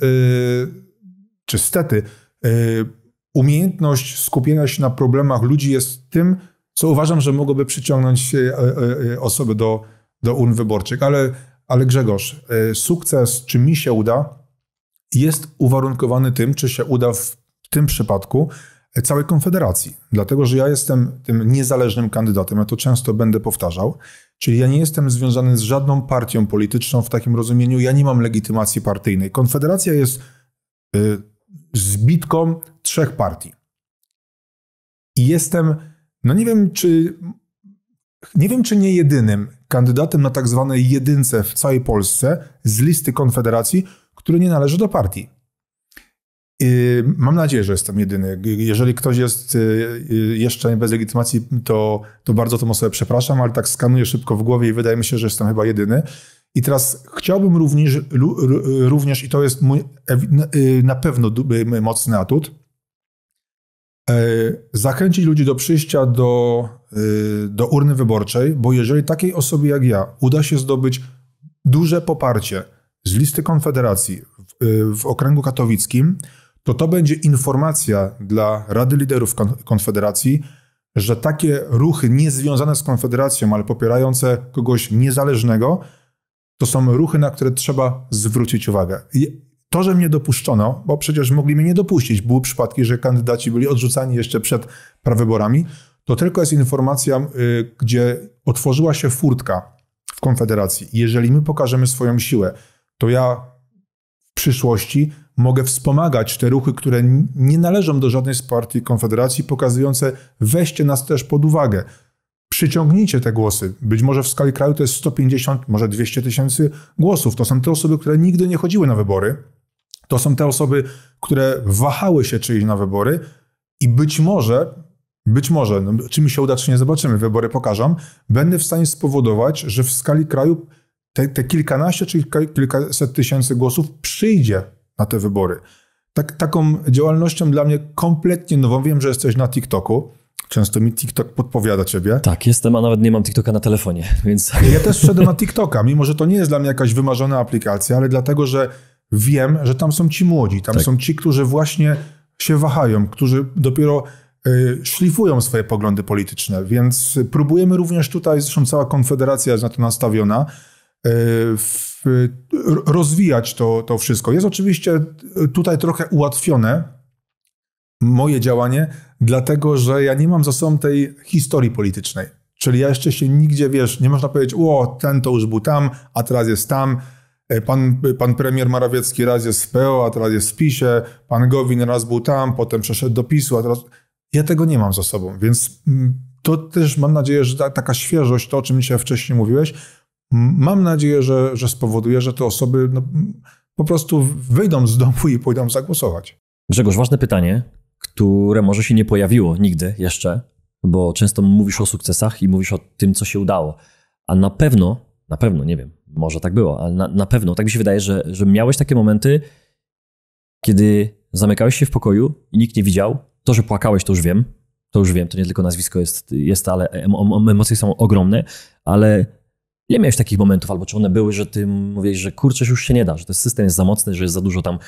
czy stety, umiejętność skupienia się na problemach ludzi jest tym, co uważam, że mogłoby przyciągnąć osoby do urn wyborczych. Ale Grzegorz, sukces, czy mi się uda, jest uwarunkowany tym, czy się uda w tym przypadku całej Konfederacji. Dlatego, że ja jestem tym niezależnym kandydatem, ja to często będę powtarzał, czyli ja nie jestem związany z żadną partią polityczną w takim rozumieniu, ja nie mam legitymacji partyjnej. Konfederacja jest zbitką 3 partii. I jestem, no nie wiem, czy nie jedynym kandydatem na tak zwanej jedynce w całej Polsce z listy Konfederacji, który nie należy do partii. Mam nadzieję, że jestem jedyny. Jeżeli ktoś jest jeszcze bez legitymacji, to bardzo tą osobę przepraszam, ale tak skanuję szybko w głowie i wydaje mi się, że jestem chyba jedyny. I teraz chciałbym również i to jest mój na pewno mocny atut, zachęcić ludzi do przyjścia do urny wyborczej, bo jeżeli takiej osobie jak ja uda się zdobyć duże poparcie z listy Konfederacji w okręgu katowickim, to będzie informacja dla Rady Liderów Konfederacji, że takie ruchy niezwiązane z Konfederacją, ale popierające kogoś niezależnego, to są ruchy, na które trzeba zwrócić uwagę. To, że mnie dopuszczono, bo przecież mogli mnie nie dopuścić, były przypadki, że kandydaci byli odrzucani jeszcze przed prawyborami, to tylko jest informacja, gdzie otworzyła się furtka w Konfederacji. Jeżeli my pokażemy swoją siłę, to ja w przyszłości mogę wspomagać te ruchy, które nie należą do żadnej z partii Konfederacji, pokazujące weźcie nas też pod uwagę. Przyciągnijcie te głosy. Być może w skali kraju to jest 150, może 200 tysięcy głosów. To są te osoby, które nigdy nie chodziły na wybory. To są te osoby, które wahały się czy iść na wybory i być może, no, czy mi się uda, czy nie zobaczymy, wybory pokażą, będę w stanie spowodować, że w skali kraju te kilkanaście czy kilkaset tysięcy głosów przyjdzie na te wybory. Taką działalnością dla mnie kompletnie nową. Wiem, że jesteś na TikToku. Często mi TikTok podpowiada ciebie. Tak, jestem, a nawet nie mam TikToka na telefonie, więc... Ja też wszedłem na TikToka, mimo że to nie jest dla mnie jakaś wymarzona aplikacja, ale dlatego, że wiem, że tam są ci młodzi, tam są ci, którzy właśnie się wahają, którzy dopiero szlifują swoje poglądy polityczne, więc próbujemy również tutaj, zresztą cała Konfederacja jest na to nastawiona, rozwijać to wszystko. Jest oczywiście tutaj trochę ułatwione moje działanie, dlatego że ja nie mam za sobą tej historii politycznej. Czyli ja jeszcze się nigdzie, nie można powiedzieć, ten to już był tam, a teraz jest tam. Pan premier Morawiecki raz jest w PO, a teraz jest w PiS-ie. Pan Gowin raz był tam, potem przeszedł do PiS-u, a teraz... Ja tego nie mam za sobą, więc to też mam nadzieję, że taka świeżość, to o czym dzisiaj wcześniej mówiłeś, mam nadzieję, że spowoduje, że te osoby po prostu wyjdą z domu i pójdą zagłosować. Grzegorz, ważne pytanie, które może się nie pojawiło nigdy jeszcze, bo często mówisz o sukcesach i mówisz o tym, co się udało, a na pewno, nie wiem, może tak było, ale na pewno, tak mi się wydaje, że miałeś takie momenty, kiedy zamykałeś się w pokoju i nikt nie widział. To, że płakałeś, to już wiem, to nie tylko nazwisko jest ale emocje są ogromne, ale ile miałeś takich momentów, albo czy one były, że ty mówiłeś, że kurczę, już się nie da, że ten system jest za mocny, że jest za dużo tam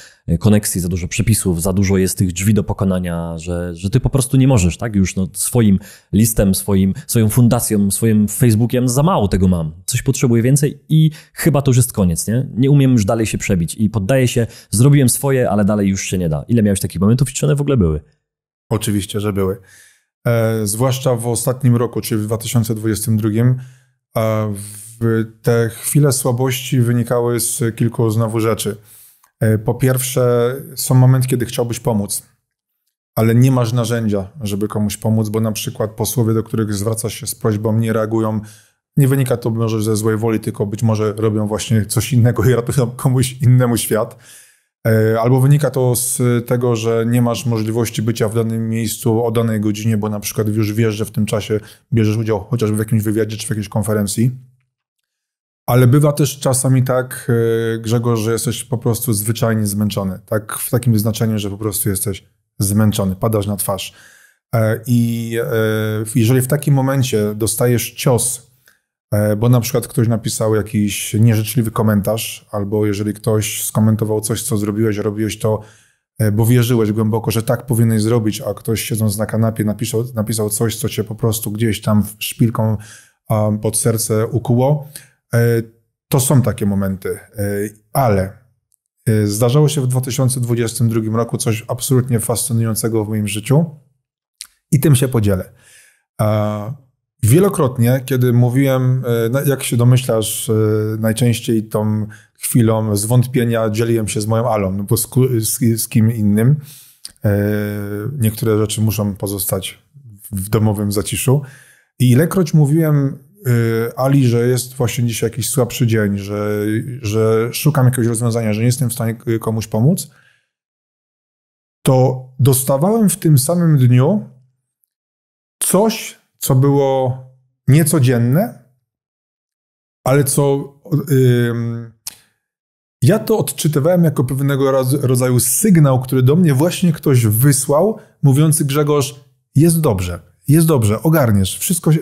koneksji, za dużo przepisów, za dużo jest tych drzwi do pokonania, że ty po prostu nie możesz, tak? Już swoim listem, swoją fundacją, swoim Facebookiem za mało tego mam. Coś potrzebuję więcej i chyba to już jest koniec, nie? Nie umiem już dalej się przebić i poddaję się, zrobiłem swoje, ale dalej już się nie da. Ile miałeś takich momentów i czy one w ogóle były? Oczywiście, że były. Zwłaszcza w ostatnim roku, czyli w 2022, te chwile słabości wynikały z kilku znowu rzeczy. Po pierwsze, są momenty, kiedy chciałbyś pomóc, ale nie masz narzędzia, żeby komuś pomóc, bo na przykład posłowie, do których zwracasz się z prośbą, nie reagują. Nie wynika to może ze złej woli, tylko być może robią właśnie coś innego i ratują komuś innemu świat. Albo wynika to z tego, że nie masz możliwości bycia w danym miejscu o danej godzinie, bo na przykład już wiesz, że w tym czasie bierzesz udział chociażby w jakimś wywiadzie czy w jakiejś konferencji. Ale bywa też czasami tak, Grzegorz, że jesteś po prostu zwyczajnie zmęczony. Tak, w takim znaczeniu, że po prostu jesteś zmęczony, padasz na twarz. I jeżeli w takim momencie dostajesz cios, bo na przykład ktoś napisał jakiś nieżyczliwy komentarz, albo jeżeli ktoś skomentował coś, co zrobiłeś, robiłeś to, bo wierzyłeś głęboko, że tak powinieneś zrobić, a ktoś siedząc na kanapie napisał coś, co cię po prostu gdzieś tam szpilką pod serce ukuło, to są takie momenty. Ale zdarzało się w 2022 roku coś absolutnie fascynującego w moim życiu i tym się podzielę. Wielokrotnie, kiedy mówiłem, jak się domyślasz, najczęściej tą chwilą zwątpienia dzieliłem się z moją Alą, no bo z kim innym. Niektóre rzeczy muszą pozostać w domowym zaciszu. I ilekroć mówiłem Ali, że jest właśnie dzisiaj jakiś słabszy dzień, że szukam jakiegoś rozwiązania, że nie jestem w stanie komuś pomóc, to dostawałem w tym samym dniu coś, co było niecodzienne, ale co ja to odczytywałem jako pewnego rodzaju sygnał, który do mnie właśnie ktoś wysłał, mówiący: Grzegorz, jest dobrze, ogarniesz,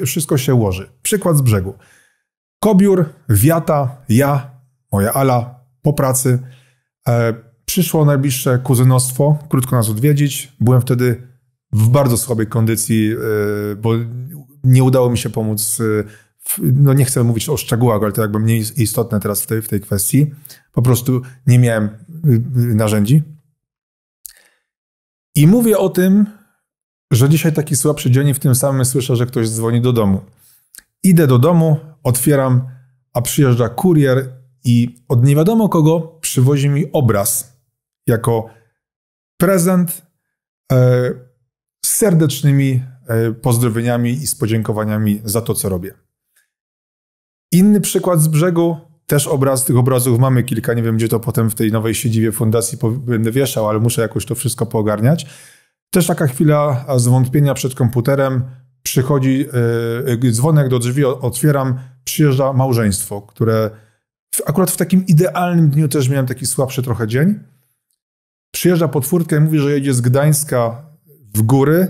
wszystko się ułoży. Przykład z brzegu. Kobiór, wiata, ja, moja Ala, po pracy. Przyszło najbliższe kuzynostwo, krótko nas odwiedzić. Byłem wtedy w bardzo słabej kondycji, bo nie udało mi się pomóc. No nie chcę mówić o szczegółach, ale to jakby mniej istotne teraz w tej kwestii. Po prostu nie miałem narzędzi. I mówię o tym, że dzisiaj taki słabszy dzień i w tym samym słyszę, że ktoś dzwoni do domu. Idę do domu, otwieram, a przyjeżdża kurier i od nie wiadomo kogo przywozi mi obraz jako prezent z serdecznymi pozdrowieniami i z podziękowaniami za to, co robię. Inny przykład z brzegu, też obraz, tych obrazów mamy kilka, nie wiem gdzie to potem w tej nowej siedzibie fundacji będę wieszał, ale muszę jakoś to wszystko poogarniać. Też taka chwila zwątpienia przed komputerem, przychodzi dzwonek do drzwi, otwieram, przyjeżdża małżeństwo, które akurat w takim idealnym dniu też miałem taki słabszy trochę dzień. Przyjeżdża pod furtkę i mówi, że jedzie z Gdańska w góry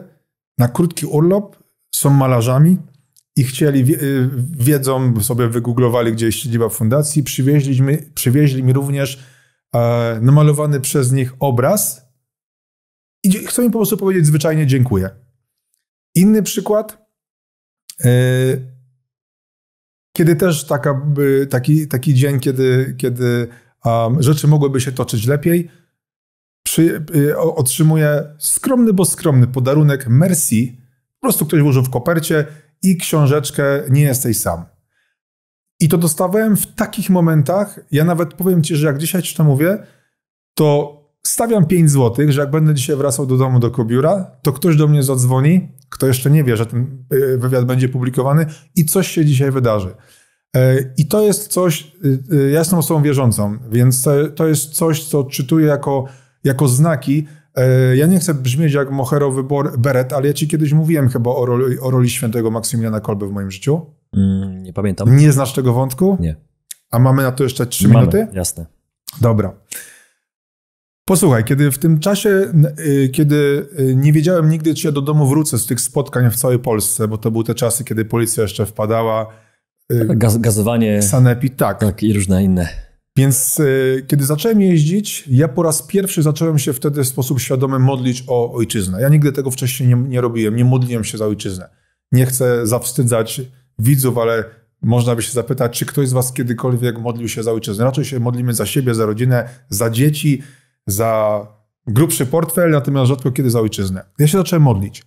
na krótki urlop, są malarzami i wiedzą, sobie wygooglowali, gdzie jest siedziba fundacji, przywieźli mi również namalowany przez nich obraz i chcą mi po prostu powiedzieć zwyczajnie dziękuję. Inny przykład, kiedy też taki dzień, kiedy rzeczy mogłyby się toczyć lepiej, otrzymuję skromny podarunek merci. Po prostu ktoś włożył w kopercie i książeczkę Nie jesteś sam. I to dostawałem w takich momentach, ja nawet powiem ci, że jak dzisiaj ci to mówię, to stawiam 5 zł, że jak będę dzisiaj wracał do domu do Kobióra, to ktoś do mnie zadzwoni, kto jeszcze nie wie, że ten wywiad będzie publikowany i coś się dzisiaj wydarzy. I to jest coś, ja jestem osobą wierzącą, więc to jest coś, co czytuję jako znaki. Ja nie chcę brzmieć jak moherowy beret, ale ja ci kiedyś mówiłem chyba o roli świętego Maksymiliana Kolbe w moim życiu. Nie pamiętam. Nie znasz tego wątku? Nie. A mamy na to jeszcze 3 minuty? Jasne. Dobra. Posłuchaj, kiedy w tym czasie, kiedy nie wiedziałem nigdy, czy ja do domu wrócę z tych spotkań w całej Polsce, bo to były te czasy, kiedy policja jeszcze wpadała. Gazowanie. Sanepid, tak. Tak, i różne inne. Więc kiedy zacząłem jeździć, ja po raz pierwszy zacząłem się wtedy w sposób świadomy modlić o ojczyznę. Ja nigdy tego wcześniej nie robiłem, nie modliłem się za ojczyznę. Nie chcę zawstydzać widzów, ale można by się zapytać, czy ktoś z was kiedykolwiek modlił się za ojczyznę. Raczej się modlimy za siebie, za rodzinę, za dzieci, za grubszy portfel, natomiast rzadko kiedy za ojczyznę. Ja się zacząłem modlić.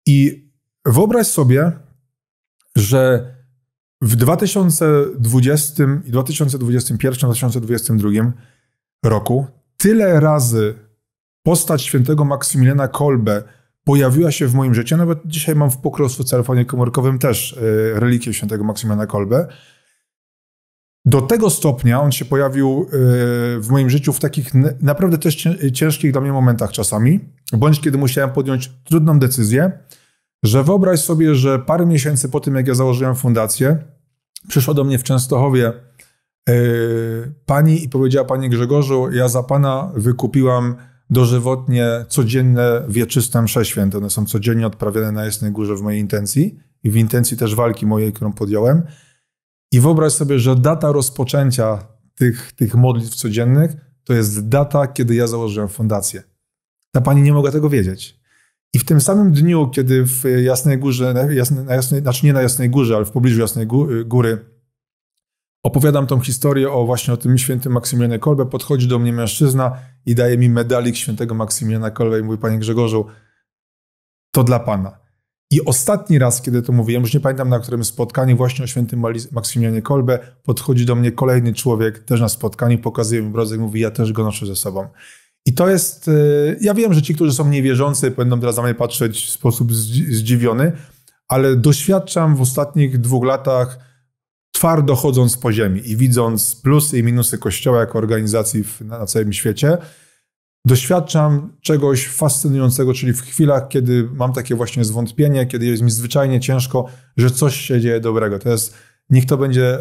I wyobraź sobie, że w 2020 i 2021, 2022 roku tyle razy postać świętego Maksymiliana Kolbe pojawiła się w moim życiu. Nawet dzisiaj mam w pokroju w telefonie komórkowym też relikwię świętego Maksymiliana Kolbe. Do tego stopnia on się pojawił w moim życiu w takich naprawdę też ciężkich dla mnie momentach czasami, bądź kiedy musiałem podjąć trudną decyzję, że wyobraź sobie, że parę miesięcy po tym, jak ja założyłem fundację, przyszła do mnie w Częstochowie pani i powiedziała: Panie Grzegorzu, ja za pana wykupiłam dożywotnie codzienne wieczyste msze święte. One są codziennie odprawiane na Jasnej Górze w mojej intencji i w intencji też walki mojej, którą podjąłem. I wyobraź sobie, że data rozpoczęcia tych modlitw codziennych to jest data, kiedy ja założyłem fundację. Ta pani nie mogła tego wiedzieć. I w tym samym dniu, kiedy w Jasnej Górze, znaczy nie na Jasnej Górze, ale w pobliżu Jasnej Góry, opowiadam tą historię właśnie o tym świętym Maksymilianie Kolbe, podchodzi do mnie mężczyzna i daje mi medalik świętego Maksymiliana Kolbe i mówi: Panie Grzegorzu, to dla pana. I ostatni raz, kiedy to mówiłem, już nie pamiętam na którym spotkaniu, właśnie o świętym Maksymilianie Kolbe, podchodzi do mnie kolejny człowiek, też na spotkaniu, pokazuje mi obrazek i mówi: ja też go noszę ze sobą. I to jest, ja wiem, że ci, którzy są niewierzący, będą teraz na mnie patrzeć w sposób zdziwiony, ale doświadczam w ostatnich 2 latach, twardo chodząc po ziemi i widząc plusy i minusy Kościoła jako organizacji na całym świecie, doświadczam czegoś fascynującego, czyli w chwilach, kiedy mam takie właśnie zwątpienie, kiedy jest mi zwyczajnie ciężko, że coś się dzieje dobrego. To jest, niech to będzie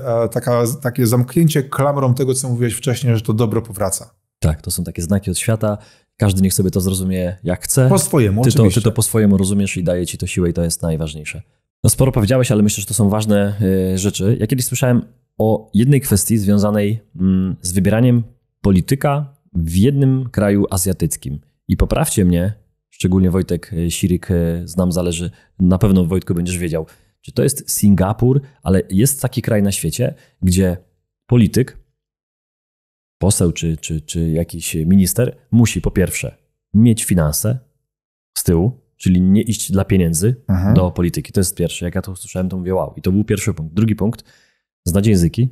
takie zamknięcie klamrą tego, co mówiłeś wcześniej, że to dobro powraca. Tak, to są takie znaki od świata. Każdy niech sobie to zrozumie jak chce. Po swojemu, Ty to po swojemu rozumiesz i daje ci to siłę i to jest najważniejsze. No sporo powiedziałeś, ale myślę, że to są ważne rzeczy. Ja kiedyś słyszałem o jednej kwestii związanej z wybieraniem polityka w jednym kraju azjatyckim. I poprawcie mnie, szczególnie Wojtek Sirik, znam, zależy, na pewno Wojtku będziesz wiedział, czy to jest Singapur, ale jest taki kraj na świecie, gdzie polityk, poseł czy jakiś minister musi po pierwsze mieć finanse z tyłu, czyli nie iść dla pieniędzy do polityki. To jest pierwsze. Jak ja to usłyszałem, to mówię wow. I to był pierwszy punkt. Drugi punkt, znać języki,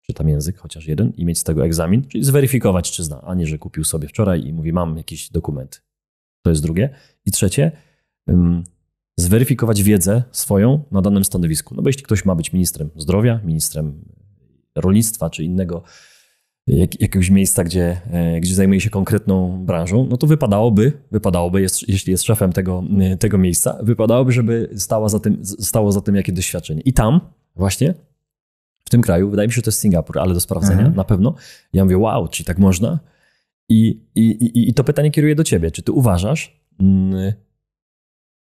czy tam język, chociaż jeden, i mieć z tego egzamin, czyli zweryfikować, czy zna, a nie, że kupił sobie wczoraj i mówi, mam jakiś dokument. To jest drugie. I trzecie, zweryfikować wiedzę swoją na danym stanowisku. No bo jeśli ktoś ma być ministrem zdrowia, ministrem rolnictwa, czy innego jakiegoś miejsca, gdzie zajmuje się konkretną branżą, no to wypadałoby, jeśli jest szefem tego miejsca, wypadałoby, żeby stało za tym jakieś doświadczenie. I tam właśnie, w tym kraju, wydaje mi się, że to jest Singapur, ale do sprawdzenia na pewno. Ja mówię, wow, czyli tak można? I to pytanie kieruję do ciebie. Czy ty uważasz,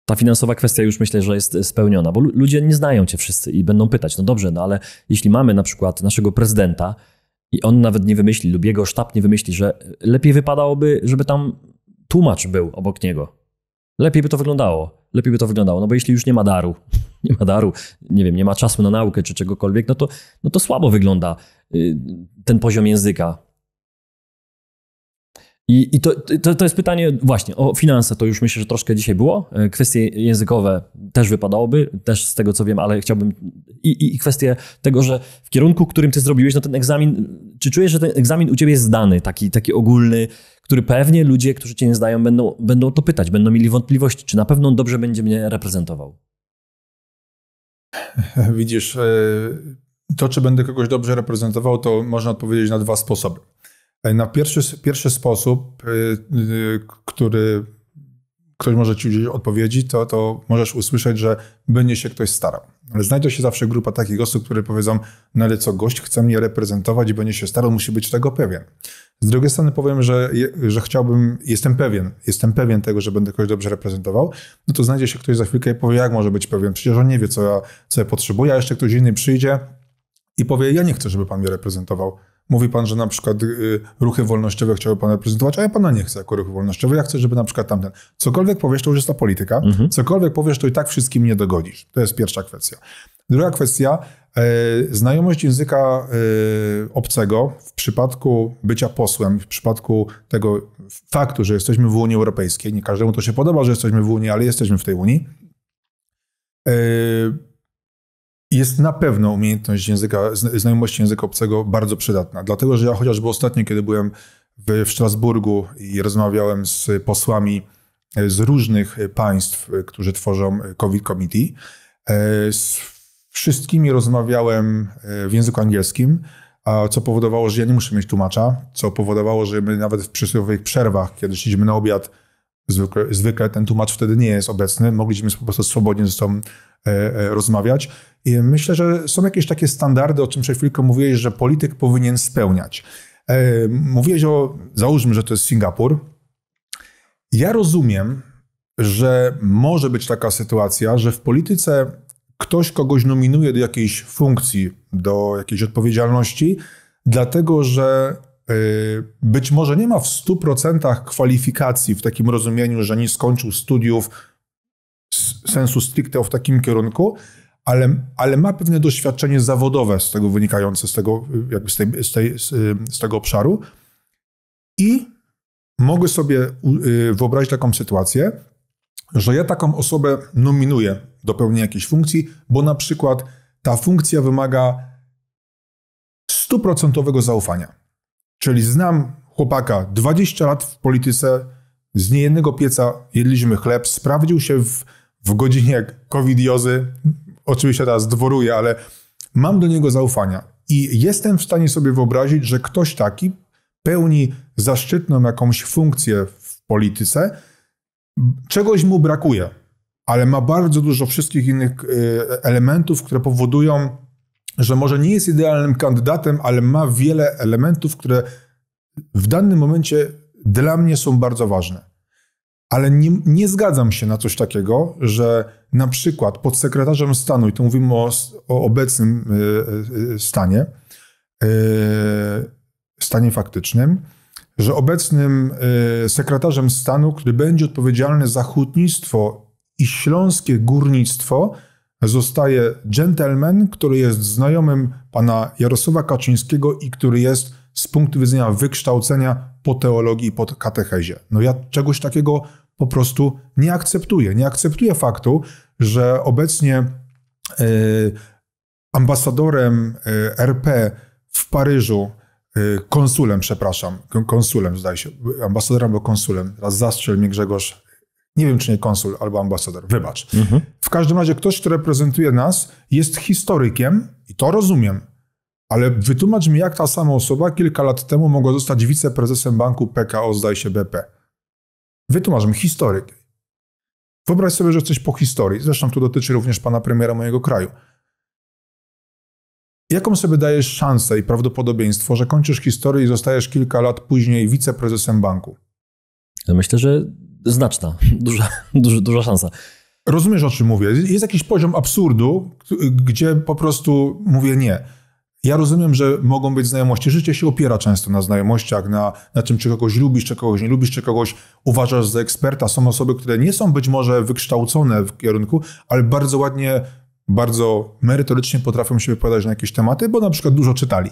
ta finansowa kwestia już myślę, że jest spełniona, bo ludzie nie znają cię wszyscy i będą pytać, no dobrze, no ale jeśli mamy na przykład naszego prezydenta i on nawet nie wymyśli lub jego sztab nie wymyśli, że lepiej wypadałoby, żeby tam tłumacz był obok niego. Lepiej by to wyglądało, no bo jeśli już nie ma daru, nie wiem, nie ma czasu na naukę czy czegokolwiek, no to słabo wygląda ten poziom języka. I to jest pytanie właśnie o finanse, to już myślę, że troszkę dzisiaj było. Kwestie językowe też wypadałoby, też z tego co wiem, ale chciałbym i kwestie tego, że w kierunku, którym ty zrobiłeś, no ten egzamin, czy czujesz, że ten egzamin u ciebie jest zdany, taki ogólny, który pewnie ludzie, którzy cię nie znają, będą to pytać, będą mieli wątpliwości, czy na pewno on dobrze będzie mnie reprezentował? Widzisz, to czy będę kogoś dobrze reprezentował, to można odpowiedzieć na 2 sposoby. Na pierwszy sposób, który ktoś może ci udzielić odpowiedzi, to możesz usłyszeć, że będzie się ktoś starał. Ale znajdzie się zawsze grupa takich osób, które powiedzą, no ale co, gość chce mnie reprezentować i będzie się starał, musi być tego pewien. Z drugiej strony powiem, że jestem pewien tego, że będę kogoś dobrze reprezentował, no to znajdzie się ktoś za chwilkę i powie, jak może być pewien, przecież on nie wie, co ja potrzebuję, a jeszcze ktoś inny przyjdzie i powie, ja nie chcę, żeby pan mnie reprezentował. Mówi pan, że na przykład ruchy wolnościowe chciałby pan reprezentować, a ja pana nie chcę jako ruchy wolnościowe. Ja chcę, żeby na przykład tamten. Cokolwiek powiesz, to już jest ta polityka. Cokolwiek powiesz, to i tak wszystkim nie dogodzisz. To jest pierwsza kwestia. Druga kwestia, znajomość języka obcego w przypadku bycia posłem, w przypadku tego faktu, że jesteśmy w Unii Europejskiej. Nie każdemu to się podoba, że jesteśmy w Unii, ale jesteśmy w tej Unii. Jest na pewno umiejętność znajomości języka obcego bardzo przydatna. Dlatego, że ja chociażby ostatnio, kiedy byłem w Strasburgu i rozmawiałem z posłami z różnych państw, którzy tworzą COVID Committee, z wszystkimi rozmawiałem w języku angielskim, co powodowało, że ja nie muszę mieć tłumacza, co powodowało, że my nawet w przysłowiowych przerwach, kiedy szliśmy na obiad, zwykle ten tłumacz wtedy nie jest obecny, mogliśmy po prostu swobodnie ze sobą rozmawiać. I myślę, że są jakieś takie standardy, o czym przed chwilką mówiłeś, że polityk powinien spełniać. Mówiłeś załóżmy, że to jest Singapur. Ja rozumiem, że może być taka sytuacja, że w polityce ktoś kogoś nominuje do jakiejś funkcji, do jakiejś odpowiedzialności, dlatego że być może nie ma w 100% kwalifikacji w takim rozumieniu, że nie skończył studiów sensu stricte w takim kierunku, ale ma pewne doświadczenie zawodowe z tego wynikające, z tego obszaru. I mogę sobie wyobrazić taką sytuację, że ja taką osobę nominuję do pełnienia jakiejś funkcji, bo na przykład ta funkcja wymaga 100% zaufania. Czyli znam chłopaka, 20 lat w polityce, z niejednego pieca jedliśmy chleb, sprawdził się w godzinie covidiozy, oczywiście teraz dworuję, ale mam do niego zaufania i jestem w stanie sobie wyobrazić, że ktoś taki pełni zaszczytną jakąś funkcję w polityce, czegoś mu brakuje, ale ma bardzo dużo wszystkich innych elementów, które powodują, że może nie jest idealnym kandydatem, ale ma wiele elementów, które w danym momencie dla mnie są bardzo ważne. Ale nie zgadzam się na coś takiego, że na przykład pod sekretarzem stanu, i tu mówimy o obecnym stanie faktycznym, że obecnym sekretarzem stanu, który będzie odpowiedzialny za hutnictwo i śląskie górnictwo, zostaje dżentelmen, który jest znajomym pana Jarosława Kaczyńskiego i który jest z punktu widzenia wykształcenia po teologii i po katechezie. No ja czegoś takiego po prostu nie akceptuję. Nie akceptuję faktu, że obecnie ambasadorem RP w Paryżu, konsulem zdaje się, ambasadorem albo konsulem, teraz zastrzel mnie Grzegorz, nie wiem czy nie konsul albo ambasador, wybacz. W każdym razie ktoś, kto reprezentuje nas, jest historykiem i to rozumiem, ale wytłumacz mi, jak ta sama osoba kilka lat temu mogła zostać wiceprezesem banku PKO, zdaje się BP. Wytłumacz mi, historyk. Wyobraź sobie, że jesteś po historii, zresztą to dotyczy również pana premiera mojego kraju. Jaką sobie dajesz szansę i prawdopodobieństwo, że kończysz historię i zostajesz kilka lat później wiceprezesem banku? Myślę, że znaczna, duża szansa. Rozumiesz, o czym mówię? Jest jakiś poziom absurdu, gdzie po prostu mówię nie. Ja rozumiem, że mogą być znajomości. Życie się opiera często na znajomościach, na tym, czy kogoś lubisz, czy kogoś nie lubisz, czy kogoś uważasz za eksperta. Są osoby, które nie są być może wykształcone w kierunku, ale bardzo ładnie, bardzo merytorycznie potrafią się wypowiadać na jakieś tematy, bo na przykład dużo czytali.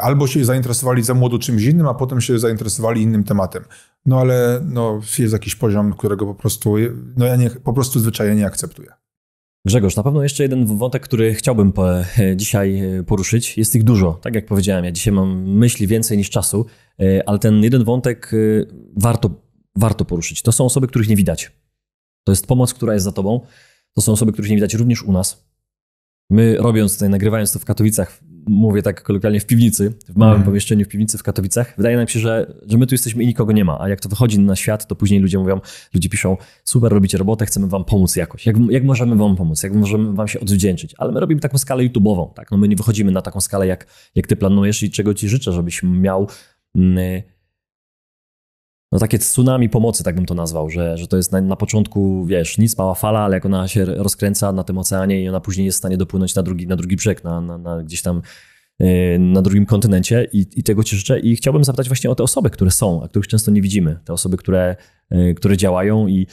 Albo się zainteresowali za młodu czymś innym, a potem się zainteresowali innym tematem. No ale jest jakiś poziom, którego po prostu, po prostu zwyczajnie nie akceptuję. Grzegorz, na pewno jeszcze jeden wątek, który chciałbym dzisiaj poruszyć. Jest ich dużo, tak jak powiedziałem. Ja dzisiaj mam myśli więcej niż czasu, ale ten jeden wątek warto poruszyć. To są osoby, których nie widać. To jest pomoc, która jest za tobą. To są osoby, których nie widać również u nas. My nagrywając to w Katowicach, mówię tak kolokwialnie w piwnicy, w małym pomieszczeniu w piwnicy w Katowicach, wydaje nam się, że my tu jesteśmy i nikogo nie ma, a jak to wychodzi na świat, to później ludzie piszą, super, robicie robotę, chcemy wam pomóc jakoś. Jak możemy wam pomóc? Jak możemy wam się odwdzięczyć? Ale my robimy taką skalę YouTube'ową, tak? My nie wychodzimy na taką skalę, jak ty planujesz i czego ci życzę, żebyś miał takie tsunami pomocy, tak bym to nazwał, że to jest na początku, wiesz, nic, mała fala, ale jak ona się rozkręca na tym oceanie i ona później jest w stanie dopłynąć na drugi brzeg, gdzieś tam na drugim kontynencie i tego ci życzę. I chciałbym zapytać właśnie o te osoby, które są, a których często nie widzimy. Te osoby, które działają i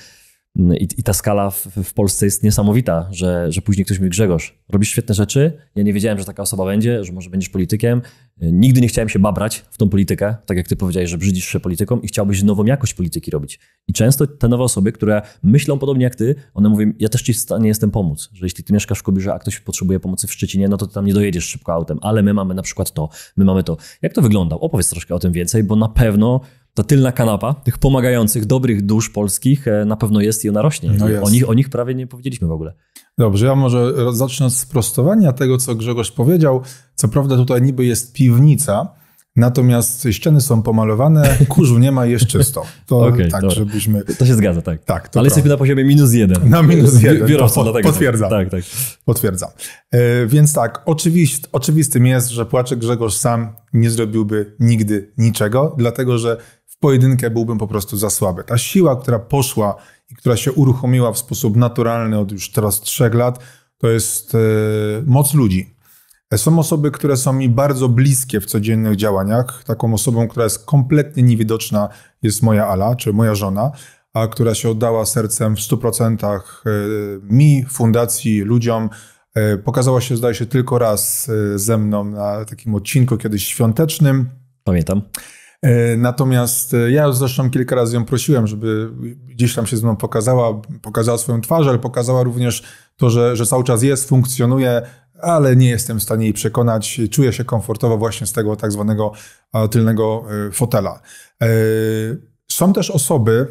ta skala w Polsce jest niesamowita, że później ktoś mówi, Grzegorz, robisz świetne rzeczy, ja nie wiedziałem, że taka osoba będzie, że może będziesz politykiem. Nigdy nie chciałem się babrać w tą politykę, tak jak ty powiedziałeś, że brzydzisz się polityką i chciałbyś nową jakość polityki robić. I często te nowe osoby, które myślą podobnie jak ty, one mówią, ja też ci w stanie jestem pomóc, że jeśli ty mieszkasz w Kobierze, a ktoś potrzebuje pomocy w Szczecinie, no to ty tam nie dojedziesz szybko autem, ale my mamy na przykład to, my mamy to. Jak to wygląda? Opowiedz troszkę o tym więcej, bo na pewno ta tylna kanapa tych pomagających, dobrych dusz polskich na pewno jest i ona rośnie. No jest. O nich prawie nie powiedzieliśmy w ogóle. Dobrze, ja może zacznę od sprostowania tego, co Grzegorz powiedział. Co prawda tutaj niby jest piwnica, natomiast ściany są pomalowane, kurzu nie ma, jest czysto. To okay, tak, dobra. Żebyśmy... To się zgadza, tak. Tak, to ale jesteśmy na poziomie -1. Na -1. Biurowca, dlatego. Potwierdzam. Tak. Potwierdzam. Więc tak, oczywistym jest, że Płaczek Grzegorz sam nie zrobiłby nigdy niczego, dlatego że w pojedynkę byłbym po prostu za słaby. Ta siła, która poszła i która się uruchomiła w sposób naturalny od już teraz 3 lat, to jest moc ludzi. Są osoby, które są mi bardzo bliskie w codziennych działaniach. Taką osobą, która jest kompletnie niewidoczna, jest moja Ala, czy moja żona, a która się oddała sercem w 100% mi, fundacji, ludziom. Pokazała się, zdaje się, tylko raz ze mną na takim odcinku kiedyś świątecznym. Pamiętam. Natomiast ja zresztą kilka razy ją prosiłem, żeby gdzieś tam się z mną pokazała swoją twarz, ale pokazała również to, że cały czas jest, funkcjonuje, ale nie jestem w stanie jej przekonać. Czuję się komfortowo właśnie z tego tak zwanego tylnego fotela. Są też osoby,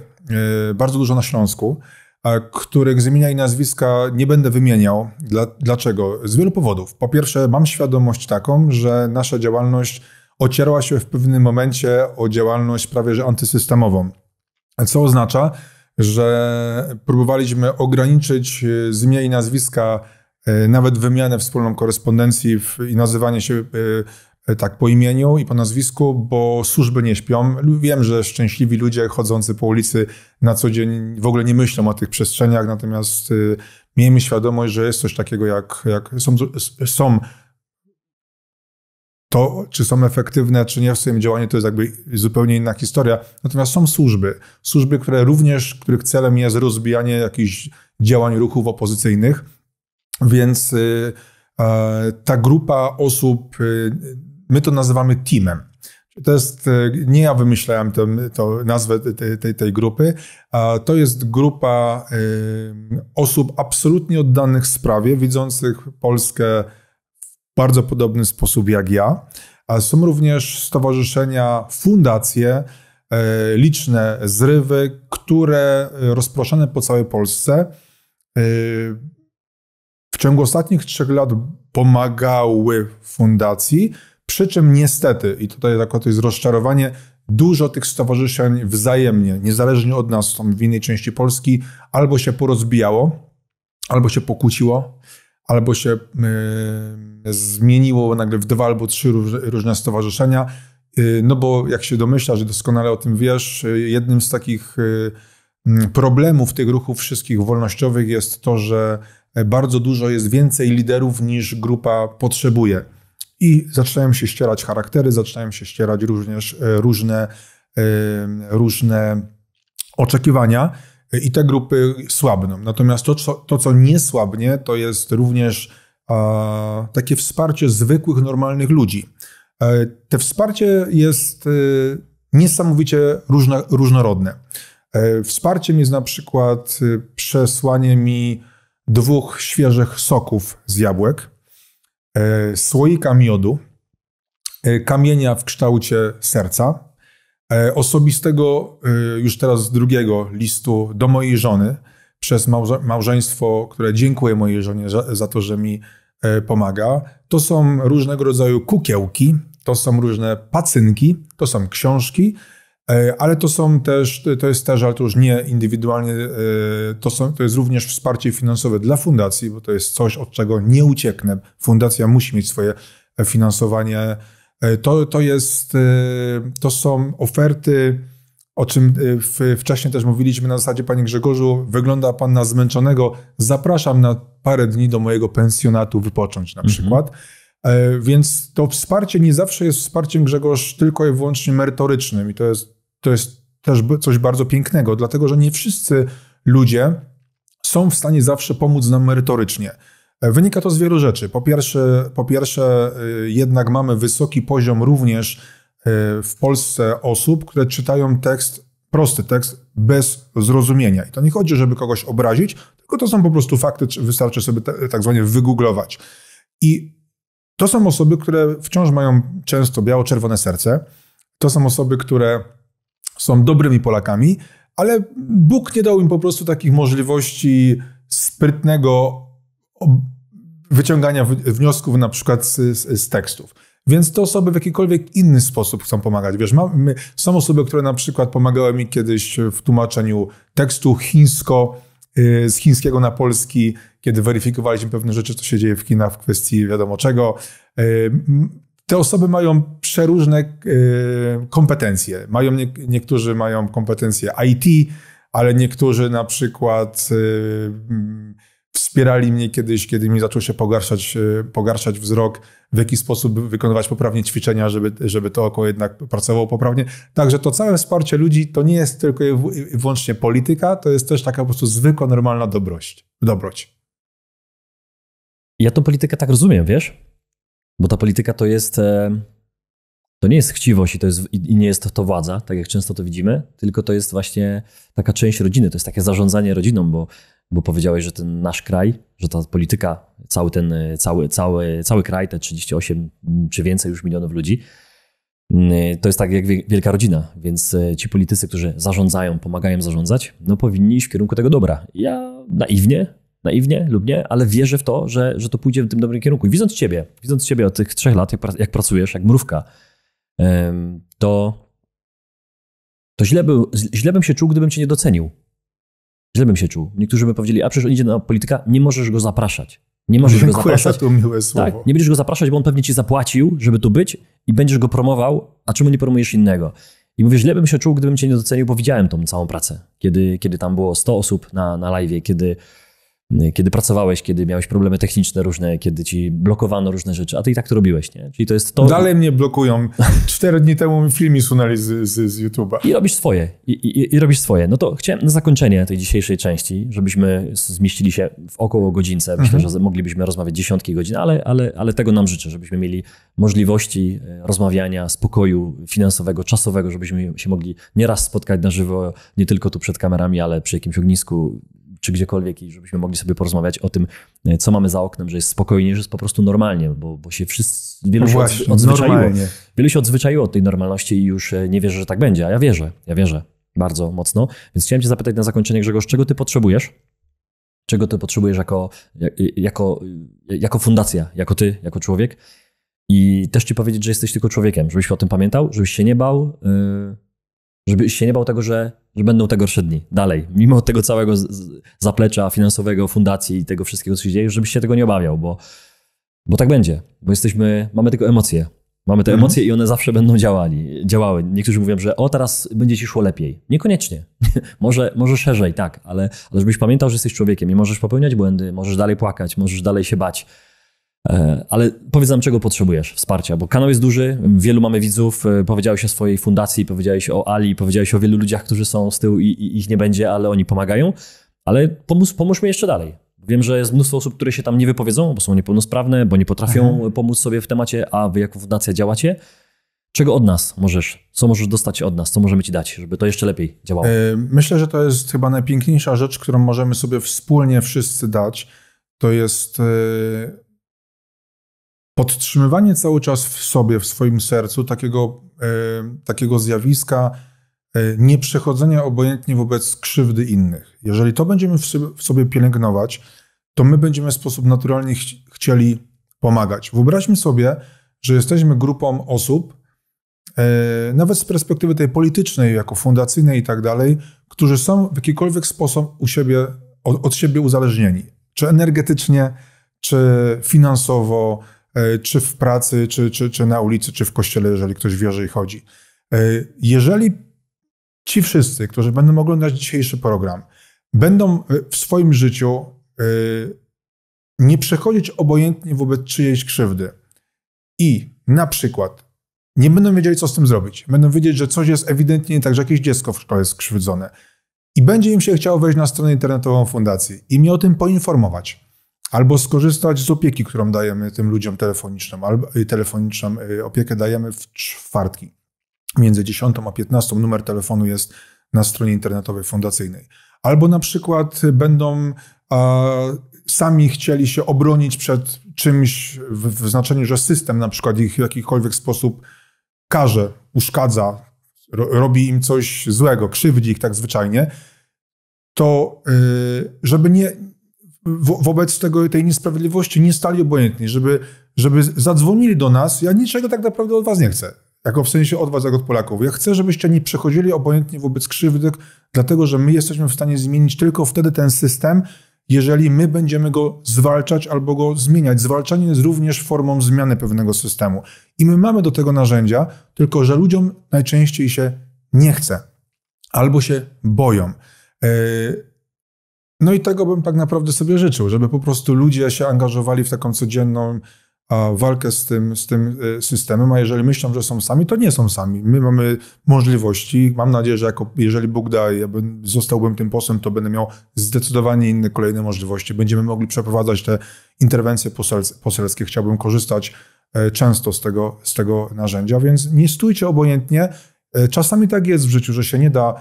bardzo dużo na Śląsku, których z imienia i nazwiska nie będę wymieniał. Dlaczego? Z wielu powodów. Po pierwsze, mam świadomość taką, że nasza działalność ocierała się w pewnym momencie o działalność prawie że antysystemową. Co oznacza, że próbowaliśmy ograniczyć z imienia i nazwiska nawet wymianę wspólną korespondencji i nazywanie się tak po imieniu i po nazwisku, bo służby nie śpią. Wiem, że szczęśliwi ludzie chodzący po ulicy na co dzień w ogóle nie myślą o tych przestrzeniach, natomiast miejmy świadomość, że jest coś takiego jak są to, czy są efektywne, czy nie w swoim działaniu, to jest jakby zupełnie inna historia. Natomiast są służby, których celem jest rozbijanie jakichś działań, ruchów opozycyjnych, więc ta grupa osób, my to nazywamy teamem. To jest, nie ja wymyślałem nazwę tej grupy, to jest grupa osób absolutnie oddanych sprawie, widzących Polskę w bardzo podobny sposób jak ja. Są również stowarzyszenia, fundacje, liczne zrywy, które rozproszone po całej Polsce w ciągu ostatnich 3 lat pomagały fundacji, przy czym niestety, i tutaj to jest rozczarowanie, dużo tych stowarzyszeń wzajemnie, niezależnie od nas, tam w innej części Polski, albo się porozbijało, albo się pokłóciło, albo się zmieniło nagle w 2 albo 3 różne stowarzyszenia. No bo jak się domyślasz, że doskonale o tym wiesz, jednym z takich problemów tych ruchów wszystkich wolnościowych jest to, że bardzo dużo jest więcej liderów niż grupa potrzebuje. I zaczynają się ścierać charaktery, zaczynają się ścierać również różne oczekiwania i te grupy słabną. Natomiast to, co nie słabnie, to jest również takie wsparcie zwykłych, normalnych ludzi. To wsparcie jest niesamowicie różnorodne. Wsparciem jest na przykład przesłanie mi 2 świeżych soków z jabłek, słoika miodu, kamienia w kształcie serca, osobistego już teraz 2 listu do mojej żony przez małżeństwo, które dziękuję mojej żonie za to, że mi pomaga. To są różnego rodzaju kukiełki, to są różne pacynki, to są książki, ale to jest też, ale to już nie indywidualnie, to jest również wsparcie finansowe dla fundacji, bo to jest coś, od czego nie ucieknę. Fundacja musi mieć swoje finansowanie. To są oferty, o czym wcześniej też mówiliśmy na zasadzie, panie Grzegorzu, wygląda pan na zmęczonego, zapraszam na parę dni do mojego pensjonatu wypocząć na przykład. Więc to wsparcie nie zawsze jest wsparciem, Grzegorz, tylko i wyłącznie merytorycznym i to jest też coś bardzo pięknego, dlatego że nie wszyscy ludzie są w stanie zawsze pomóc nam merytorycznie. Wynika to z wielu rzeczy. Po pierwsze jednak mamy wysoki poziom również w Polsce osób, które czytają prosty tekst bez zrozumienia. I to nie chodzi, żeby kogoś obrazić, tylko to są po prostu fakty, wystarczy sobie tak zwanie wygooglować. I to są osoby, które wciąż mają często biało-czerwone serce. To są osoby, które są dobrymi Polakami, ale Bóg nie dał im po prostu takich możliwości sprytnego wyciągania wniosków na przykład z tekstów. Więc te osoby w jakikolwiek inny sposób chcą pomagać. Wiesz, są osoby, które na przykład pomagały mi kiedyś w tłumaczeniu tekstu z chińskiego na polski, kiedy weryfikowaliśmy pewne rzeczy, co się dzieje w Chinach w kwestii wiadomo czego. Te osoby mają przeróżne kompetencje. Niektórzy mają kompetencje IT, ale niektórzy na przykład wspierali mnie kiedyś, kiedy mi zaczął się pogarszać wzrok, w jaki sposób wykonywać poprawnie ćwiczenia, żeby to oko jednak pracowało poprawnie. Także to całe wsparcie ludzi to nie jest tylko i wyłącznie polityka, to jest też taka po prostu zwykła, normalna dobroć. Ja tą politykę tak rozumiem, wiesz? Bo ta polityka to nie jest chciwość i nie jest to władza, tak jak często to widzimy, tylko to jest właśnie taka część rodziny, to jest takie zarządzanie rodziną, bo bo powiedziałeś, że ten nasz kraj, że ta polityka, cały kraj, te 38 czy więcej już milionów ludzi, to jest tak jak wielka rodzina, więc ci politycy, którzy zarządzają, pomagają zarządzać, no powinni iść w kierunku tego dobra. Ja naiwnie lub nie, ale wierzę w to, że to pójdzie w tym dobrym kierunku. I widząc ciebie od tych 3 lat, jak pracujesz, jak mrówka, to źle bym się czuł, gdybym cię nie docenił. Źle bym się czuł. Niektórzy by powiedzieli, a przecież on idzie na polityka, nie możesz go zapraszać. Nie możesz go zapraszać. To miłe słowo. Tak, nie będziesz go zapraszać, bo on pewnie ci zapłacił, żeby tu być i będziesz go promował, a czemu nie promujesz innego? I mówię, źle bym się czuł, gdybym cię nie docenił, bo widziałem tą całą pracę. Kiedy tam było 100 osób na live'ie, kiedy pracowałeś, kiedy miałeś problemy techniczne różne, kiedy ci blokowano różne rzeczy, a ty i tak to robiłeś, nie? Czyli to jest to... Dalej mnie blokują. 4 dni temu mi film usunęli z YouTube'a. I robisz swoje. I robisz swoje. No to chciałem na zakończenie tej dzisiejszej części, żebyśmy zmieścili się w około godzince. Myślę, że moglibyśmy rozmawiać dziesiątki godzin, ale tego nam życzę, żebyśmy mieli możliwości rozmawiania, spokoju finansowego, czasowego, żebyśmy się mogli nieraz spotkać na żywo, nie tylko tu przed kamerami, ale przy jakimś ognisku, czy gdziekolwiek i żebyśmy mogli sobie porozmawiać o tym, co mamy za oknem, że jest spokojnie, że jest po prostu normalnie, bo się wielu się odzwyczaiło. Wielu się odzwyczaiło od tej normalności i już nie wierzy, że tak będzie, a ja wierzę bardzo mocno. Więc chciałem cię zapytać na zakończenie, Grzegorz, czego ty potrzebujesz? Czego ty potrzebujesz jako fundacja, jako ty, jako człowiek? I też ci powiedzieć, że jesteś tylko człowiekiem, żebyś o tym pamiętał, żebyś się nie bał, tego, że będą te gorsze dni. Dalej, mimo tego całego zaplecza finansowego, fundacji i tego wszystkiego, co się dzieje, żebyś się tego nie obawiał, bo tak będzie. Bo mamy tylko emocje. Mamy te emocje i one zawsze będą działały. Niektórzy mówią, że teraz będzie ci szło lepiej. Niekoniecznie. może szerzej, tak, ale żebyś pamiętał, że jesteś człowiekiem i możesz popełniać błędy, możesz dalej płakać, możesz dalej się bać. Ale powiedz nam, czego potrzebujesz wsparcia, bo kanał jest duży, wielu mamy widzów, powiedziałeś o swojej fundacji, powiedziałeś o Ali, powiedziałeś o wielu ludziach, którzy są z tyłu i ich nie będzie, ale oni pomagają, ale pomóż mi jeszcze dalej. Wiem, że jest mnóstwo osób, które się tam nie wypowiedzą, bo są niepełnosprawne, bo nie potrafią pomóc sobie w temacie, a wy jako fundacja działacie. Czego od nas co możesz dostać od nas, co możemy ci dać, żeby to jeszcze lepiej działało? Myślę, że to jest chyba najpiękniejsza rzecz, którą możemy sobie wspólnie wszyscy dać. To jest podtrzymywanie cały czas w sobie, w swoim sercu takiego zjawiska nieprzechodzenia obojętnie wobec krzywdy innych. Jeżeli to będziemy w sobie pielęgnować, to my będziemy w sposób naturalny chcieli pomagać. Wyobraźmy sobie, że jesteśmy grupą osób, nawet z perspektywy tej politycznej, jako fundacyjnej i tak dalej, którzy są w jakikolwiek sposób od siebie uzależnieni. Czy energetycznie, czy finansowo, czy w pracy, czy na ulicy, czy w kościele, jeżeli ktoś wierzy i chodzi. Jeżeli ci wszyscy, którzy będą oglądać dzisiejszy program, będą w swoim życiu nie przechodzić obojętnie wobec czyjejś krzywdy i na przykład nie będą wiedzieli, co z tym zrobić, będą wiedzieć, że coś jest ewidentnie nie tak, że jakieś dziecko w szkole jest skrzywdzone i będzie im się chciało wejść na stronę internetową fundacji i mnie o tym poinformować, albo skorzystać z opieki, którą dajemy tym ludziom telefoniczną opiekę dajemy w czwartki. Między 10 a 15 numer telefonu jest na stronie internetowej fundacyjnej. Albo na przykład będą sami chcieli się obronić przed czymś w znaczeniu, że system na przykład ich w jakikolwiek sposób karze, uszkadza, robi im coś złego, krzywdzi ich tak zwyczajnie, to żeby wobec tej niesprawiedliwości nie stali obojętni, żeby zadzwonili do nas. Ja niczego tak naprawdę od was nie chcę. Jako w sensie od was, jak od Polaków. Ja chcę, żebyście nie przechodzili obojętnie wobec krzywdy, dlatego że my jesteśmy w stanie zmienić tylko wtedy ten system, jeżeli my będziemy go zwalczać albo go zmieniać. Zwalczanie jest również formą zmiany pewnego systemu. I my mamy do tego narzędzia, tylko że ludziom najczęściej się nie chce. Albo się boją. No i tego bym tak naprawdę sobie życzył, żeby po prostu ludzie się angażowali w taką codzienną walkę z tym systemem, a jeżeli myślą, że są sami, to nie są sami. My mamy możliwości. Mam nadzieję, że jeżeli Bóg da, zostałbym tym posłem, to będę miał zdecydowanie inne kolejne możliwości. Będziemy mogli przeprowadzać te interwencje poselskie. Chciałbym korzystać często z tego narzędzia, więc nie stójcie obojętnie. Czasami tak jest w życiu, że się nie da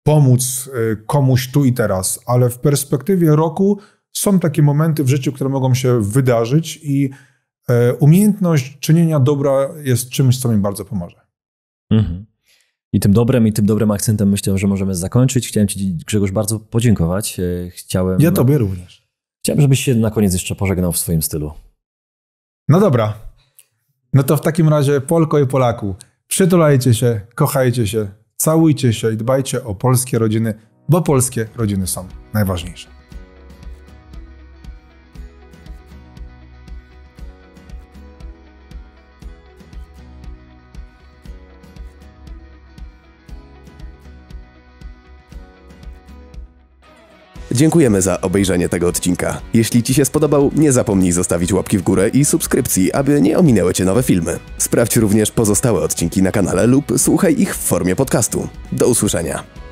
pomóc komuś tu i teraz, ale w perspektywie roku są takie momenty w życiu, które mogą się wydarzyć i umiejętność czynienia dobra jest czymś, co mi bardzo pomoże. Mhm. I tym dobrym akcentem myślę, że możemy zakończyć. Chciałem Ci, Grzegorz, bardzo podziękować. Ja Tobie również. Chciałem, żebyś się na koniec jeszcze pożegnał w swoim stylu. No dobra. No to w takim razie Polko i Polaku, przytulajcie się, kochajcie się, całujcie się i dbajcie o polskie rodziny, bo polskie rodziny są najważniejsze. Dziękujemy za obejrzenie tego odcinka. Jeśli Ci się spodobał, nie zapomnij zostawić łapki w górę i subskrypcji, aby nie ominęły Cię nowe filmy. Sprawdź również pozostałe odcinki na kanale lub słuchaj ich w formie podcastu. Do usłyszenia.